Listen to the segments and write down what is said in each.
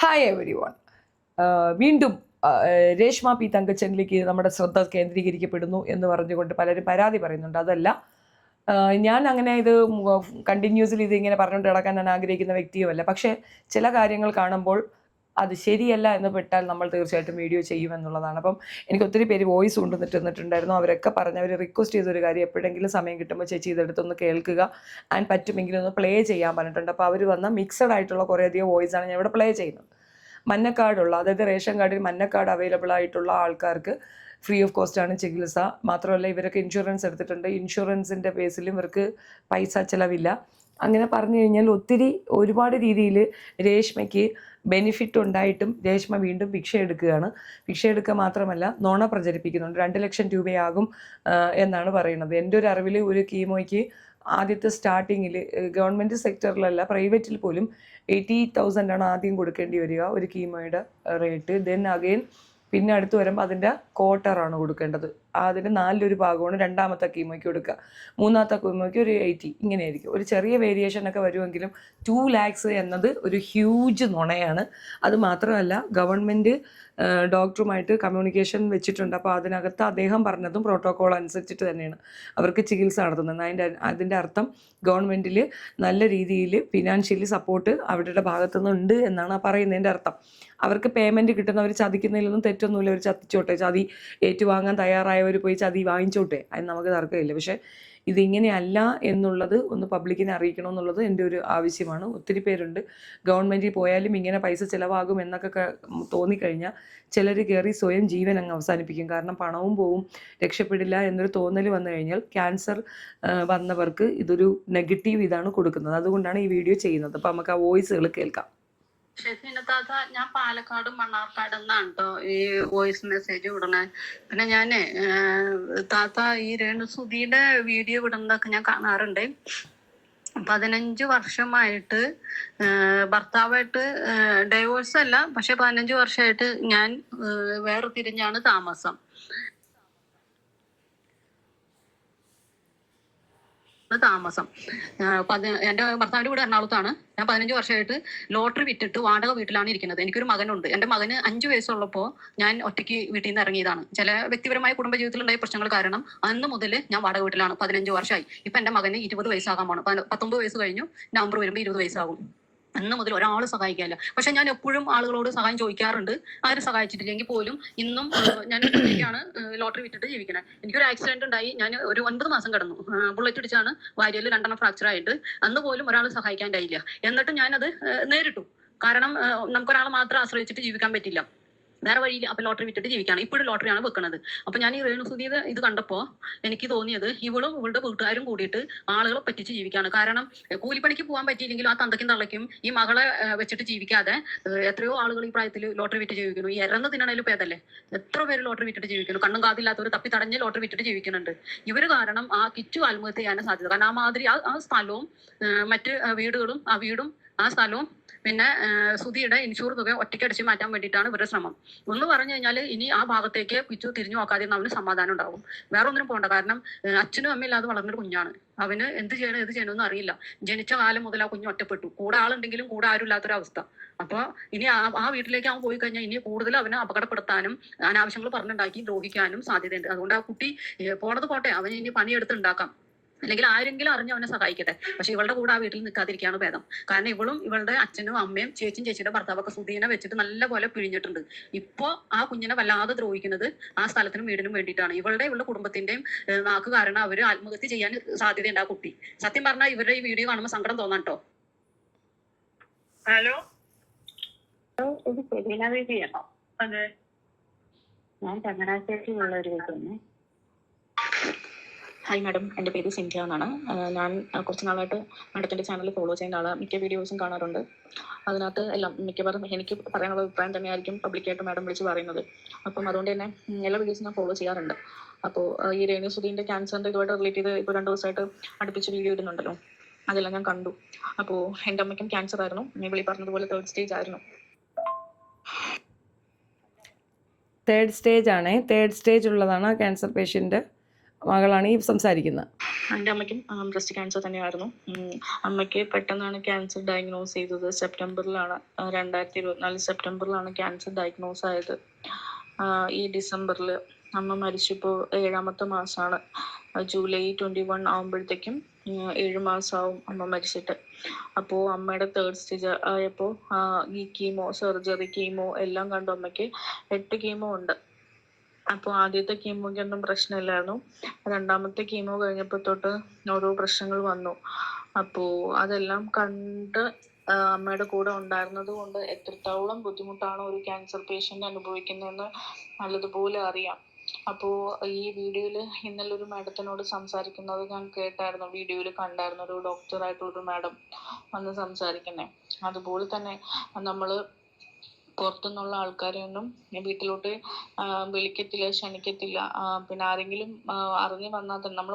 Hi every one. വീണ്ടും Reshma P തങ്കച്ചനിലേക്ക് നമ്മുടെ ശ്രദ്ധ കേന്ദ്രീകരിക്കപ്പെടുന്നു എന്ന് പറഞ്ഞുകൊണ്ട് പലരും പരാതി പറയുന്നുണ്ട്. അതല്ല, ഞാൻ അങ്ങനെ ഇത് കണ്ടിന്യൂസ്ലി ഇതിങ്ങനെ പറഞ്ഞുകൊണ്ട് കിടക്കാൻ ഞാൻ ആഗ്രഹിക്കുന്ന വ്യക്തിയുമല്ല. പക്ഷേ ചില കാര്യങ്ങൾ കാണുമ്പോൾ അത് ശരിയല്ല എന്ന് പെട്ടാൽ നമ്മൾ തീർച്ചയായിട്ടും വീഡിയോ ചെയ്യുമെന്നുള്ളതാണ്. അപ്പം എനിക്ക് ഒത്തിരി പേര് വോയിസ് കൊണ്ടുവന്നിട്ടുണ്ടായിരുന്നു. അവരൊക്കെ അവർ റിക്വസ്റ്റ് ചെയ്തൊരു കാര്യം, എപ്പോഴെങ്കിലും സമയം കിട്ടുമ്പോൾ ചേച്ചി ഇതെടുത്തൊന്ന് കേൾക്കുക, ആൻഡ് പറ്റുമെങ്കിലും ഒന്ന് പ്ലേ ചെയ്യാൻ പറഞ്ഞിട്ടുണ്ട്. അപ്പോൾ അവർ വന്ന മിക്സഡ് ആയിട്ടുള്ള കുറേയധികം വോയിസാണ് ഞാൻ ഇവിടെ പ്ലേ ചെയ്യുന്നത്. മഞ്ഞക്കാർഡുള്ള, അതായത് റേഷൻ കാർഡിൽ മഞ്ഞക്കാർഡ് അവൈലബിൾ ആയിട്ടുള്ള ആൾക്കാർക്ക് ഫ്രീ ഓഫ് കോസ്റ്റാണ് ചികിത്സ. മാത്രമല്ല ഇവരൊക്കെ ഇൻഷുറൻസ് എടുത്തിട്ടുണ്ട്. ഇൻഷുറൻസിൻ്റെ ബേസിലും ഇവർക്ക് പൈസ ചിലവില്ല. അങ്ങനെ പറഞ്ഞു കഴിഞ്ഞാൽ ഒരുപാട് രീതിയിൽ രേഷ്മയ്ക്ക് ബെനിഫിറ്റ് ഉണ്ടായിട്ടും രേഷ്മ വീണ്ടും ഭിക്ഷ എടുക്കുകയാണ്. ഭിക്ഷ എടുക്കുക മാത്രമല്ല, നുണ പ്രചരിപ്പിക്കുന്നുണ്ട്. 2 ലക്ഷം രൂപയാകും എന്നാണ് പറയുന്നത്. എൻ്റെ ഒരു അറിവിൽ ഒരു കീമോയ്ക്ക് ആദ്യത്തെ സ്റ്റാർട്ടിങ്ങിൽ ഗവൺമെൻറ് സെക്ടറിലല്ല, പ്രൈവറ്റിൽ പോലും 80,000 ആദ്യം കൊടുക്കേണ്ടി വരിക ഒരു കീമോയുടെ റേറ്റ്. ദെൻ അഗെയിൻ പിന്നെ അടുത്ത് വരുമ്പോൾ അതിൻ്റെ ക്വാർട്ടറാണ് കൊടുക്കേണ്ടത്. അതിൻ്റെ 4 ഭാഗമാണ് രണ്ടാമത്തെ കീമോയ്ക്ക് കൊടുക്കുക. മൂന്നാമത്തെ കീമോയ്ക്ക് ഒരു 80, ഇങ്ങനെയായിരിക്കും. ഒരു ചെറിയ വേരിയേഷനൊക്കെ വരുമെങ്കിലും 2 lakhs എന്നത് ഒരു ഹ്യൂജ് നുണയാണ്. അത് മാത്രമല്ല, ഗവൺമെൻറ് ഡോക്ടറുമായിട്ട് കമ്മ്യൂണിക്കേഷൻ വെച്ചിട്ടുണ്ട്. അപ്പോൾ അതിനകത്ത് അദ്ദേഹം പറഞ്ഞതും പ്രോട്ടോക്കോൾ അനുസരിച്ചിട്ട് തന്നെയാണ് അവർക്ക് ചികിത്സ നടത്തുന്നത്. അതിൻ്റെ അർത്ഥം ഗവൺമെൻറ്റിൽ നല്ല രീതിയിൽ ഫിനാൻഷ്യലി സപ്പോർട്ട് അവരുടെ ഭാഗത്തുനിന്ന് ഉണ്ട് എന്നാണ് പറയുന്നതിൻ്റെ അർത്ഥം. അവർക്ക് പേയ്മെൻറ്റ് കിട്ടുന്നവർ ചതിക്കുന്നതിലൊന്നും തെറ്റൊന്നുമില്ല. അവർ ചതിച്ചോട്ടെ, ചതി ഏറ്റുവാങ്ങാൻ തയ്യാറായവർ പോയി ചതി വാങ്ങിച്ചോട്ടെ, അതിന് നമുക്ക് തർക്കമില്ല. പക്ഷേ ഇതിങ്ങനെയല്ല എന്നുള്ളത് ഒന്ന് പബ്ലിക്കിനെ അറിയിക്കണമെന്നുള്ളത് എൻ്റെ ഒരു ആവശ്യമാണ്. ഒത്തിരി പേരുണ്ട് ഗവൺമെൻറ്റിൽ പോയാലും ഇങ്ങനെ പൈസ ചിലവാകും എന്നൊക്കെ തോന്നിക്കഴിഞ്ഞാൽ ചിലർ കയറി സ്വയം ജീവൻ അങ്ങ് അവസാനിപ്പിക്കും. കാരണം പണവും പോവും, രക്ഷപ്പെടില്ല എന്നൊരു തോന്നൽ വന്നു കഴിഞ്ഞാൽ ക്യാൻസർ വന്നവർക്ക് ഇതൊരു നെഗറ്റീവ് ഇതാണ് കൊടുക്കുന്നത്. അതുകൊണ്ടാണ് ഈ വീഡിയോ ചെയ്യുന്നത്. അപ്പോൾ നമുക്ക് ആ വോയിസുകൾ കേൾക്കാം. ഷെഫീന താത്ത, ഞാൻ പാലക്കാട് മണ്ണാർക്കാട് നിന്നാണ് കേട്ടോ ഈ വോയിസ് മെസ്സേജ് വിടണേ. പിന്നെ ഞാന് താത്ത ഈ രേണുസുധിയുടെ വീഡിയോ വിടുന്നതൊക്കെ ഞാൻ കാണാറുണ്ട്. 15 വർഷമായിട്ട് ഭർത്താവായിട്ട് ഡൈവോഴ്സ് അല്ല, പക്ഷെ 15 വർഷമായിട്ട് ഞാൻ വേർതിരിഞ്ഞാണ് താമസം. എന്റെ ഭർത്താവിന്റെ വീട് എറണാകുളത്താണ്. ഞാൻ 15 വർഷമായിട്ട് ലോട്ടറി വിറ്റിട്ട് വാടക വീട്ടിലാണ് ഇരിക്കുന്നത്. എനിക്കൊരു മകനുണ്ട്. എന്റെ മകന് 5 വയസ്സുള്ളപ്പോൾ ഞാൻ ഒറ്റയ്ക്ക് വീട്ടിൽ നിന്ന് ഇറങ്ങിയതാണ്. ചില വ്യക്തിപരമായ കുടുംബ ജീവിതത്തിലുണ്ടായ പ്രശ്നങ്ങൾ കാരണം അന്ന് മുതൽ ഞാൻ വാടക വീട്ടിലാണ്. 15 വർഷമായി. ഇപ്പൊ എന്റെ മകന് 20 വയസ്സാകാൻ പോണം. 19 വയസ്സ് കഴിഞ്ഞു. നവംബർ വരുമ്പോൾ 20 വയസ്സാകും. അന്ന് മുതൽ ഒരാൾ സഹായിക്കാനില്ല. പക്ഷെ ഞാൻ എപ്പോഴും ആളുകളോട് സഹായം ചോദിക്കാറുണ്ട്. ആരും സഹായിച്ചിട്ടില്ലെങ്കിൽ പോലും ഇന്നും ഞാൻ ഒറ്റയ്ക്കാണ് ലോട്ടറി വിറ്റിട്ട് ജീവിക്കുന്നത്. എനിക്കൊരു ആക്സിഡന്റ് ഉണ്ടായി. ഞാൻ ഒരു 9 മാസം കിടന്നു. ബുള്ളറ്റ് ഇടിച്ചാണ് വാരിയൽ 2 ഫ്രാക്ചർ ആയിട്ട്. അന്ന് പോലും ഒരാൾ സഹായിക്കാനില്ല. എന്നിട്ടും ഞാനത് നേരിട്ടു. കാരണം നമുക്കൊരാളെ മാത്രം ആശ്രയിച്ചിട്ട് ജീവിക്കാൻ പറ്റില്ല. വേറെ വഴിയിൽ. അപ്പൊ ലോട്ടറി വിറ്റിട്ട് ജീവിക്കുകയാണ്. ഇപ്പോഴും ലോട്ടറിയാണ് വെക്കുന്നത്. അപ്പൊ ഞാൻ ഈ രേണുസുധിയുടെ ഇത് കണ്ടപ്പോ എനിക്ക് തോന്നിയത് ഇവളുടെ വീട്ടുകാരും കൂടിയിട്ട് ആളുകളെ പറ്റിച്ച് ജീവിക്കുകയാണ്. കാരണം കൂലിപ്പണിക്ക് പോകാൻ പറ്റിയില്ലെങ്കിലും ആ തന്തയ്ക്കും തള്ളയ്ക്കും ഈ മകളെ വെച്ചിട്ട് ജീവിക്കാതെ എത്രയോ ആളുകൾ ഈ പ്രായത്തിൽ ലോട്ടറി വിറ്റ് ജീവിക്കുന്നു. ഈ ഇറന്ന് തിന്നണേലും പേതല്ലേ. എത്ര പേര് ലോട്ടറി വിറ്റിട്ട് ജീവിക്കുന്നു. കണ്ണും കാതില്ലാത്തവർ തപ്പി തടഞ്ഞ് ലോട്ടറി വിറ്റിട്ട് ജീവിക്കുന്നുണ്ട്. ഇവര് കാരണം ആ കിച്ചു ആത്മഹത്യ ചെയ്യാൻ സാധ്യത. കാരണം ആ മാതിരി ആ സ്ഥലവും മറ്റ് വീടുകളും ആ വീടും ആ സ്ഥലവും പിന്നെ സുധിയുടെ ഇൻഷൂർ തുക ഒറ്റയ്ക്കടിച്ച് മാറ്റാൻ വേണ്ടിയിട്ടാണ് ഇവരുടെ ശ്രമം. ഒന്ന് പറഞ്ഞു കഴിഞ്ഞാൽ ഇനി ആ ഭാഗത്തേക്ക് പിച്ചു തിരിഞ്ഞു നോക്കാതെ അവന് സമാധാനം ഉണ്ടാവും. വേറെ ഒന്നിനും പോകണ്ട. കാരണം അച്ഛനും അമ്മയില്ലാതെ വളർന്നൊരു കുഞ്ഞാണ്. അവന് എന്ത് ചെയ്യണമെന്ന് അറിയില്ല. ജനിച്ച കാലം മുതൽ ആ കുഞ്ഞ് ഒറ്റപ്പെട്ടു. കൂടെ ആളുണ്ടെങ്കിലും കൂടെ ആരും ഇല്ലാത്തൊരവസ്ഥ. അപ്പൊ ഇനി ആ വീട്ടിലേക്ക് അവൻ പോയി കഴിഞ്ഞാൽ ഇനി കൂടുതൽ അവനെ അപകടപ്പെടുത്താനും അനാവശ്യങ്ങൾ പറഞ്ഞുണ്ടാക്കി ദ്രോഹിക്കാനും സാധ്യതയുണ്ട്. അതുകൊണ്ട് ആ കുട്ടി പോണത് പോട്ടെ, അവന് ഇനി പണിയെടുത്ത് ഉണ്ടാക്കാം, അല്ലെങ്കിൽ ആരെങ്കിലും അറിഞ്ഞ് അവനെ സഹായിക്കട്ടെ. പക്ഷെ ഇവളുടെ കൂടെ ആ വീട്ടിൽ നിൽക്കാതിരിക്കുകയാണ് ഭേദം. കാരണം ഇവളുടെ അച്ഛനും അമ്മയും ചേച്ചിയുടെ ഭർത്താവൊക്കെ സുധീനെ വെച്ചിട്ട് നല്ല പോലെ പിഴിഞ്ഞിട്ടുണ്ട്. ഇപ്പോ ആ കുഞ്ഞിനെ വല്ലാതെ ദ്രോഹിക്കുന്നത് ആ സ്ഥലത്തിനും വീടിനും വേണ്ടിയിട്ടാണ്. ഇവളുടെ കുടുംബത്തിന്റെയും നാക്ക് കാരണം അവര് ആത്മഹത്യ ചെയ്യാൻ സാധ്യതയുണ്ട് ആ കുട്ടി. സത്യം പറഞ്ഞാൽ ഇവരുടെ ഈ വീഡിയോ കാണുമ്പോൾ സങ്കടം തോന്നാം കേട്ടോ. ഹലോ, ഇത് സെലീന ബേബിയാണോ? അതെ, ഞാൻ ചങ്ങനാശ്ശേരിയിലുള്ള ഒരു വീട്ടിൽ. ഹായ് മാഡം, എൻ്റെ പേര് സിന്ധ്യ എന്നാണ്. ഞാൻ കുറച്ച് നാളായിട്ട് മാഡത്തിൻ്റെ ചാനൽ ഫോളോ ചെയ്യുന്ന ആളാണ്. മിക്ക വീഡിയോസും കാണാറുണ്ട്. അതിനകത്ത് എല്ലാം മിക്കവാറും എനിക്ക് പറയാനുള്ള അഭിപ്രായം തന്നെയായിരിക്കും പബ്ലിക്കായിട്ട് മാഡം വിളിച്ച് പറയുന്നത്. അപ്പം അതുകൊണ്ട് തന്നെ എല്ലാ വീഡിയോസും ഞാൻ ഫോളോ ചെയ്യാറുണ്ട്. അപ്പോൾ ഈ രേണുസുധീൻ്റെ ക്യാൻസറിൻ്റെ ഇതുമായിട്ട് റിലേറ്റ് ചെയ്ത് ഇപ്പോൾ 2 ദിവസമായിട്ട് അടുപ്പിച്ച് വീഡിയോ ഇടുന്നുണ്ടല്ലോ, അതെല്ലാം ഞാൻ കണ്ടു. അപ്പോൾ എൻ്റെ അമ്മയ്ക്കും ക്യാൻസർ ആയിരുന്നു. വിളി പറഞ്ഞതുപോലെ 3rd സ്റ്റേജ് ആയിരുന്നു. 3rd സ്റ്റേജ് ആണ്. 3rd സ്റ്റേജ് ഉള്ളതാണ് ക്യാൻസർ പേഷ്യൻ്റ്. മകളാണ് ഈ സംസാരിക്കുന്നത്. എൻ്റെ അമ്മയ്ക്കും ബ്രസ്റ്റ് ക്യാൻസർ തന്നെയായിരുന്നു. അമ്മയ്ക്ക് പെട്ടെന്നാണ് ക്യാൻസർ ഡയഗ്നോസ് ചെയ്തത്. സെപ്റ്റംബറിലാണ്, 2024 സെപ്റ്റംബറിലാണ് ക്യാൻസർ ഡയഗ്നോസ് ആയത്. ഈ ഡിസംബറിൽ അമ്മ മരിച്ചിപ്പോൾ 7ാമത്തെ മാസമാണ്. ജൂലൈ 21 ആകുമ്പോഴത്തേക്കും 7 മാസമാവും അമ്മ മരിച്ചിട്ട്. അപ്പോൾ അമ്മയുടെ 3rd സ്റ്റേജ് ആയപ്പോൾ ഈ കീമോ, സർജറി, കീമോ എല്ലാം കണ്ടു അമ്മയ്ക്ക് 8 കീമോ ഉണ്ട്. അപ്പോൾ ആദ്യത്തെ കീമോയ്ക്കൊന്നും പ്രശ്നമില്ലായിരുന്നു. 2ാമത്തെ കീമോ കഴിഞ്ഞപ്പോൾ തൊട്ട് ഓരോ പ്രശ്നങ്ങൾ വന്നു. അപ്പോൾ അതെല്ലാം കണ്ട് അമ്മയുടെ കൂടെ ഉണ്ടായിരുന്നത് കൊണ്ട് എത്രത്തോളം ബുദ്ധിമുട്ടാണ് ഒരു ക്യാൻസർ പേഷ്യൻ്റ് അനുഭവിക്കുന്നതെന്ന് നല്ലതുപോലെ അറിയാം. അപ്പോൾ ഈ വീഡിയോയിൽ ഇന്നലെ ഒരു മാഡത്തിനോട് സംസാരിക്കുന്നത് ഞാൻ കേട്ടായിരുന്നു, വീഡിയോയിൽ കണ്ടായിരുന്നു, ഒരു ഡോക്ടറായിട്ടുള്ളൊരു മാഡം വന്ന് സംസാരിക്കുന്നത്. അതുപോലെ തന്നെ നമ്മൾ പുറത്തുനിന്നുള്ള ആൾക്കാരെയൊന്നും വീട്ടിലോട്ട് വിളിക്കത്തില്ല, ക്ഷണിക്കത്തില്ല. പിന്നെ ആരെങ്കിലും അറിഞ്ഞു വന്നാൽ തന്നെ നമ്മൾ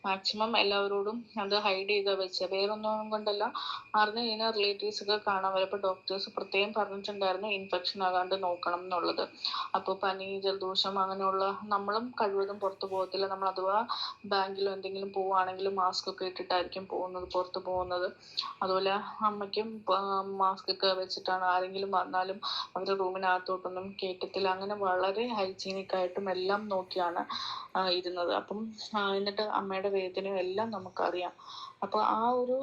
മാക്സിമം എല്ലാവരോടും അത് ഹൈഡ് ചെയ്താൽ വെച്ച, വേറൊന്നും കൊണ്ടല്ല, അറിഞ്ഞു കഴിഞ്ഞാൽ റിലേറ്റീവ്സ് ഒക്കെ കാണാൻ വരും. അപ്പോൾ ഡോക്ടേഴ്സ് പ്രത്യേകം പറഞ്ഞിട്ടുണ്ടായിരുന്നു ഇൻഫെക്ഷൻ ആകാണ്ട് നോക്കണം എന്നുള്ളത്. അപ്പോൾ പനി, ജലദോഷം അങ്ങനെയുള്ള, നമ്മളും കഴിവതും പുറത്ത് പോകത്തില്ല. നമ്മൾ അഥവാ ബാങ്കിലോ എന്തെങ്കിലും പോവുകയാണെങ്കിൽ മാസ്ക് ഒക്കെ ഇട്ടിട്ടായിരിക്കും പുറത്ത് പോകുന്നത്. അതുപോലെ അമ്മയ്ക്കും മാസ്ക് ഒക്കെ വെച്ചിട്ടാണ്, ആരെങ്കിലും വന്നാലും അവരുടെ റൂമിനകത്തോട്ടൊന്നും കേട്ടത്തില്ല. അങ്ങനെ വളരെ ഹൈജീനിക് ആയിട്ടും എല്ലാം നോക്കിയാണ് ഇരുന്നത്. അപ്പം എന്നിട്ട് അമ്മയുടെ വേദനയും എല്ലാം നമുക്കറിയാം. അപ്പോൾ ആ ഒരു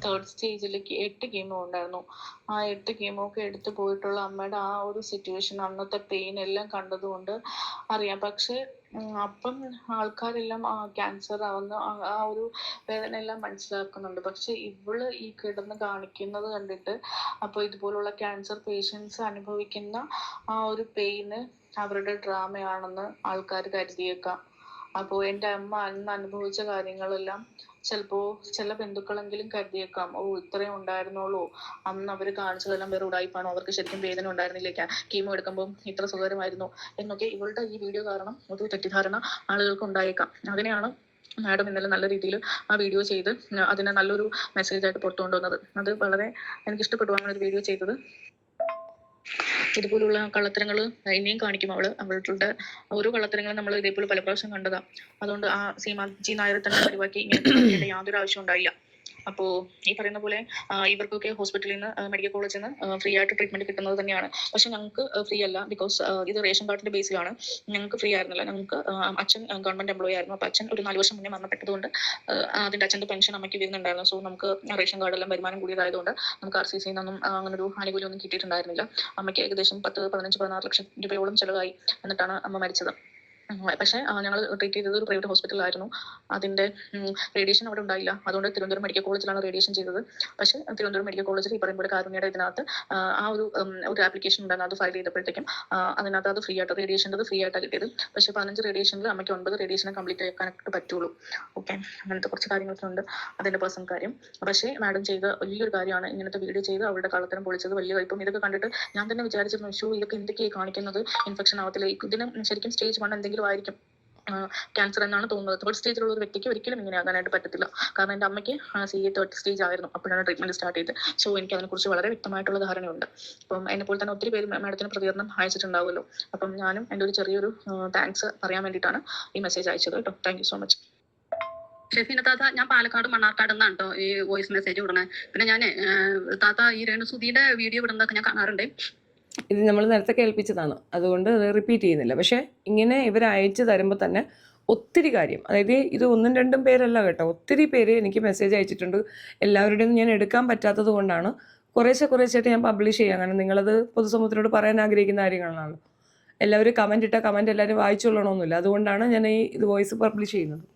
3rd സ്റ്റേജിലേക്ക് 8 കീമോ ഉണ്ടായിരുന്നു. ആ 8 കീമോ ഒക്കെ എടുത്തു പോയിട്ടുള്ള അമ്മയുടെ ആ ഒരു സിറ്റുവേഷൻ, അന്നത്തെ പെയിൻ എല്ലാം കണ്ടതുകൊണ്ട് അറിയാം. പക്ഷെ അപ്പം ആൾക്കാരെല്ലാം ക്യാൻസർ ആവുന്ന ആ ഒരു വേദന എല്ലാം മനസ്സിലാക്കുന്നുണ്ട്. പക്ഷെ ഇവള് ഈ കിടന്ന് കാണിക്കുന്നത് കണ്ടിട്ട്, അപ്പോൾ ഇതുപോലുള്ള ക്യാൻസർ പേഷ്യൻസ് അനുഭവിക്കുന്ന ആ ഒരു പെയിന് അവരുടെ ഡ്രാമയാണെന്ന് ആൾക്കാർ കരുതിയേക്കാം. അപ്പോൾ എൻ്റെ അമ്മ അന്ന് അനുഭവിച്ച കാര്യങ്ങളെല്ലാം ചിലപ്പോൾ ചില ബന്ധുക്കളെങ്കിലും കരുതിയേക്കാം, ഓ ഇത്രയും ഉണ്ടായിരുന്നുള്ളൂ, അന്ന് അവർ കാണിച്ചതെല്ലാം വേറെ ഉടായിപ്പാണോ, അവർക്ക് ശരിക്കും വേദന ഉണ്ടായിരുന്നില്ല, കീമോ എടുക്കുമ്പോൾ ഇത്ര സുഖകരമായിരുന്നു എന്നൊക്കെ ഇവളുടെ ഈ വീഡിയോ കാരണം ഒരു തെറ്റിദ്ധാരണ ആളുകൾക്ക് ഉണ്ടായേക്കാം. അതിനെയാണ് മാഡം ഇന്നലെ നല്ല രീതിയിൽ ആ വീഡിയോ ചെയ്ത് അതിനെ നല്ലൊരു മെസ്സേജായിട്ട് പുറത്തു കൊണ്ടുവന്നത്. അത് വളരെ എനിക്ക് ഇഷ്ടപ്പെട്ടു അങ്ങനെ ഒരു വീഡിയോ ചെയ്തത്. ഇതുപോലുള്ള കള്ളത്തരങ്ങൾ ഇനിയും കാണിക്കും അവളുടെ ഓരോ കള്ളത്തരങ്ങളും നമ്മൾ ഇതേപോലെ പല പ്രാവശ്യം കണ്ടതാ. അതുകൊണ്ട് ആ സീമാജി നായരെ തന്നെ പരിവാക്കി ഇങ്ങനെ യാതൊരു ആവശ്യം ഉണ്ടായില്ല. അപ്പോൾ ഈ പറയുന്ന പോലെ ഇവർക്കൊക്കെ ഹോസ്പിറ്റലിൽ നിന്ന്, മെഡിക്കൽ കോളേജിൽ നിന്ന് ഫ്രീ ആയിട്ട് ട്രീറ്റ്മെന്റ് കിട്ടുന്നത് തന്നെയാണ്. പക്ഷെ ഞങ്ങൾക്ക് ഫ്രീ അല്ല, ബിക്കോസ് ഇത് റേഷൻ കാർഡിന്റെ ബേസിലാണ്. ഞങ്ങൾക്ക് ഫ്രീ ആയിരുന്നില്ല. ഞങ്ങൾക്ക് അച്ഛൻ ഗവൺമെന്റ് എംപ്ലോയി ആയിരുന്നു. അപ്പോൾ അച്ഛൻ ഒരു 4 വർഷം മുന്നേ മരണപ്പെട്ടതുകൊണ്ട് അതിന്റെ അച്ഛന്റെ പെൻഷൻ അമ്മയ്ക്ക് വരുന്നുണ്ടായിരുന്നു. സോ നമുക്ക് റേഷൻ കാർഡെല്ലാം വരുമാനം കൂടിയതായതുകൊണ്ട് നമുക്ക് RCC നിന്നൊന്നും അങ്ങനെ ഒരു ആനുകൂല്യം ഒന്നും കിട്ടിയിട്ടുണ്ടായിരുന്നില്ല. അമ്മയ്ക്ക് ഏകദേശം 10, 15, 16 ലക്ഷം രൂപയോളം ചെലവായി. എന്നിട്ടാണ് അമ്മ മരിച്ചത്. പക്ഷേ ഞങ്ങൾ ട്രീറ്റ് ചെയ്തത് ഒരു പ്രൈവറ്റ് ഹോസ്പിറ്റലായിരുന്നു. അതിന്റെ റേഡിയേഷൻ അവിടെ ഉണ്ടായില്ല. അതുകൊണ്ട് തിരുവനന്തപുരം മെഡിക്കൽ കോളേജിലാണ് റേഡിയേഷൻ ചെയ്തത്. പക്ഷേ തിരുവനന്തപുരം മെഡിക്കൽ കോളേജിൽ ഈ പറയുമ്പോൾ കാരുണ്യയുടെ ഇതിനകത്ത് ആ ഒരു ആപ്ലിക്കേഷൻ ഉണ്ടായിരുന്നു. അത് ഫയൽ ചെയ്തപ്പോഴത്തേക്കും അതിനകത്ത് അത് ഫ്രീ ആയിട്ട്, റേഡിയേഷൻ്റെ ഫ്രീ ആയിട്ടാണ് കിട്ടിയത്. പക്ഷേ 15 റേഡിയേഷനിൽ അമ്മയ്ക്ക് 9 റേഡിയേഷനെ കംപ്ലീറ്റ് ആക്കാനായിട്ട് പറ്റുള്ളൂ. ഓക്കെ, അങ്ങനത്തെ കുറച്ച് കാര്യങ്ങളൊക്കെ ഉണ്ട്. അതിന്റെ പേഴ്സണൽ കാര്യം. പക്ഷേ മാഡം ചെയ്ത വലിയൊരു കാര്യമാണ് ഇങ്ങനത്തെ വീഡിയോ ചെയ്ത് അവരുടെ കള്ളത്തരം പൊളിച്ചത്. വലിയ ഇപ്പം ഇതൊക്കെ കണ്ടിട്ട് ഞാൻ തന്നെ വിചാരിച്ചിരുന്നു, ഷോ ഇതൊക്കെ എന്തൊക്കെയാണ് കാണിക്കുന്നത്, ഇൻഫെക്ഷൻ ആവത്തില്ല, ഇതിന് ശരിക്കും സ്റ്റേജ് 1 എന്തെങ്കിലും ആയിരിക്കും ക്യാൻസർ എന്നാണ് തോന്നുന്നത്. 3rd സ്റ്റേജിലുള്ള ഒരു വ്യക്തിക്ക് ഒരിക്കലും ഇങ്ങനെ ആകാനായിട്ട് പറ്റത്തില്ല. കാരണം എൻ്റെ അമ്മയ്ക്ക് CA 3rd സ്റ്റേജ് ആയിരുന്നു, അപ്പോഴാണ് ട്രീറ്റ്മെന്റ് സ്റ്റാർട്ട് ചെയ്തത്. സോ എനിക്ക് അതിനെക്കുറിച്ച് വളരെ വ്യക്തമായിട്ടുള്ള ധാരണയുണ്ട്. അപ്പം എന്നെപ്പോലെ തന്നെ ഒത്തിരി പേര് മാഡത്തിന് പ്രതികരണം അയച്ചിട്ടുണ്ടാവുമല്ലോ. അപ്പം ഞാനും എൻ്റെ ഒരു ചെറിയൊരു താങ്ക്സ് പറയാൻ വേണ്ടിയിട്ടാണ് ഈ മെസ്സേജ് അയച്ചത് കേട്ടോ. Thank you so much. Shefeena താത്ത, ഞാൻ പാലക്കാട് മണ്ണാർക്കാട് നിന്നാണ് കേട്ടോ ഈ വോയിസ് മെസ്സേജ് വിടണേ. പിന്നെ ഞാൻ താത്ത ഈ രേണുസുധിയുടെ വീഡിയോ വിടുന്നതൊക്കെ ഞാൻ കാണാറുണ്ട്. ഇത് നമ്മൾ നേരത്തെ കേൾപ്പിച്ചതാണ്, അതുകൊണ്ട് അത് റിപ്പീറ്റ് ചെയ്യുന്നില്ല. പക്ഷേ ഇങ്ങനെ ഇവർ അയച്ചു തരുമ്പോൾ തന്നെ ഒത്തിരി കാര്യം, അതായത് ഇത് 1ഉം 2ഉം പേരല്ല കേട്ടോ, ഒത്തിരി പേര് എനിക്ക് മെസ്സേജ് അയച്ചിട്ടുണ്ട്. എല്ലാവരുടെയും ഞാൻ എടുക്കാൻ പറ്റാത്തത് കൊണ്ടാണ് കുറേശ്ശായിട്ട് ഞാൻ പബ്ലിഷ് ചെയ്യാം. കാരണം നിങ്ങളത് പൊതുസമൂഹത്തിനോട് പറയാൻ ആഗ്രഹിക്കുന്ന കാര്യങ്ങളാണ്. എല്ലാവരും കമൻറ്റ് ഇട്ടാൽ കമൻറ്റ് എല്ലാവരും വായിച്ചുകൊള്ളണമെന്നില്ല. അതുകൊണ്ടാണ് ഞാൻ ഇത് വോയിസ് പബ്ലിഷ് ചെയ്യുന്നത്.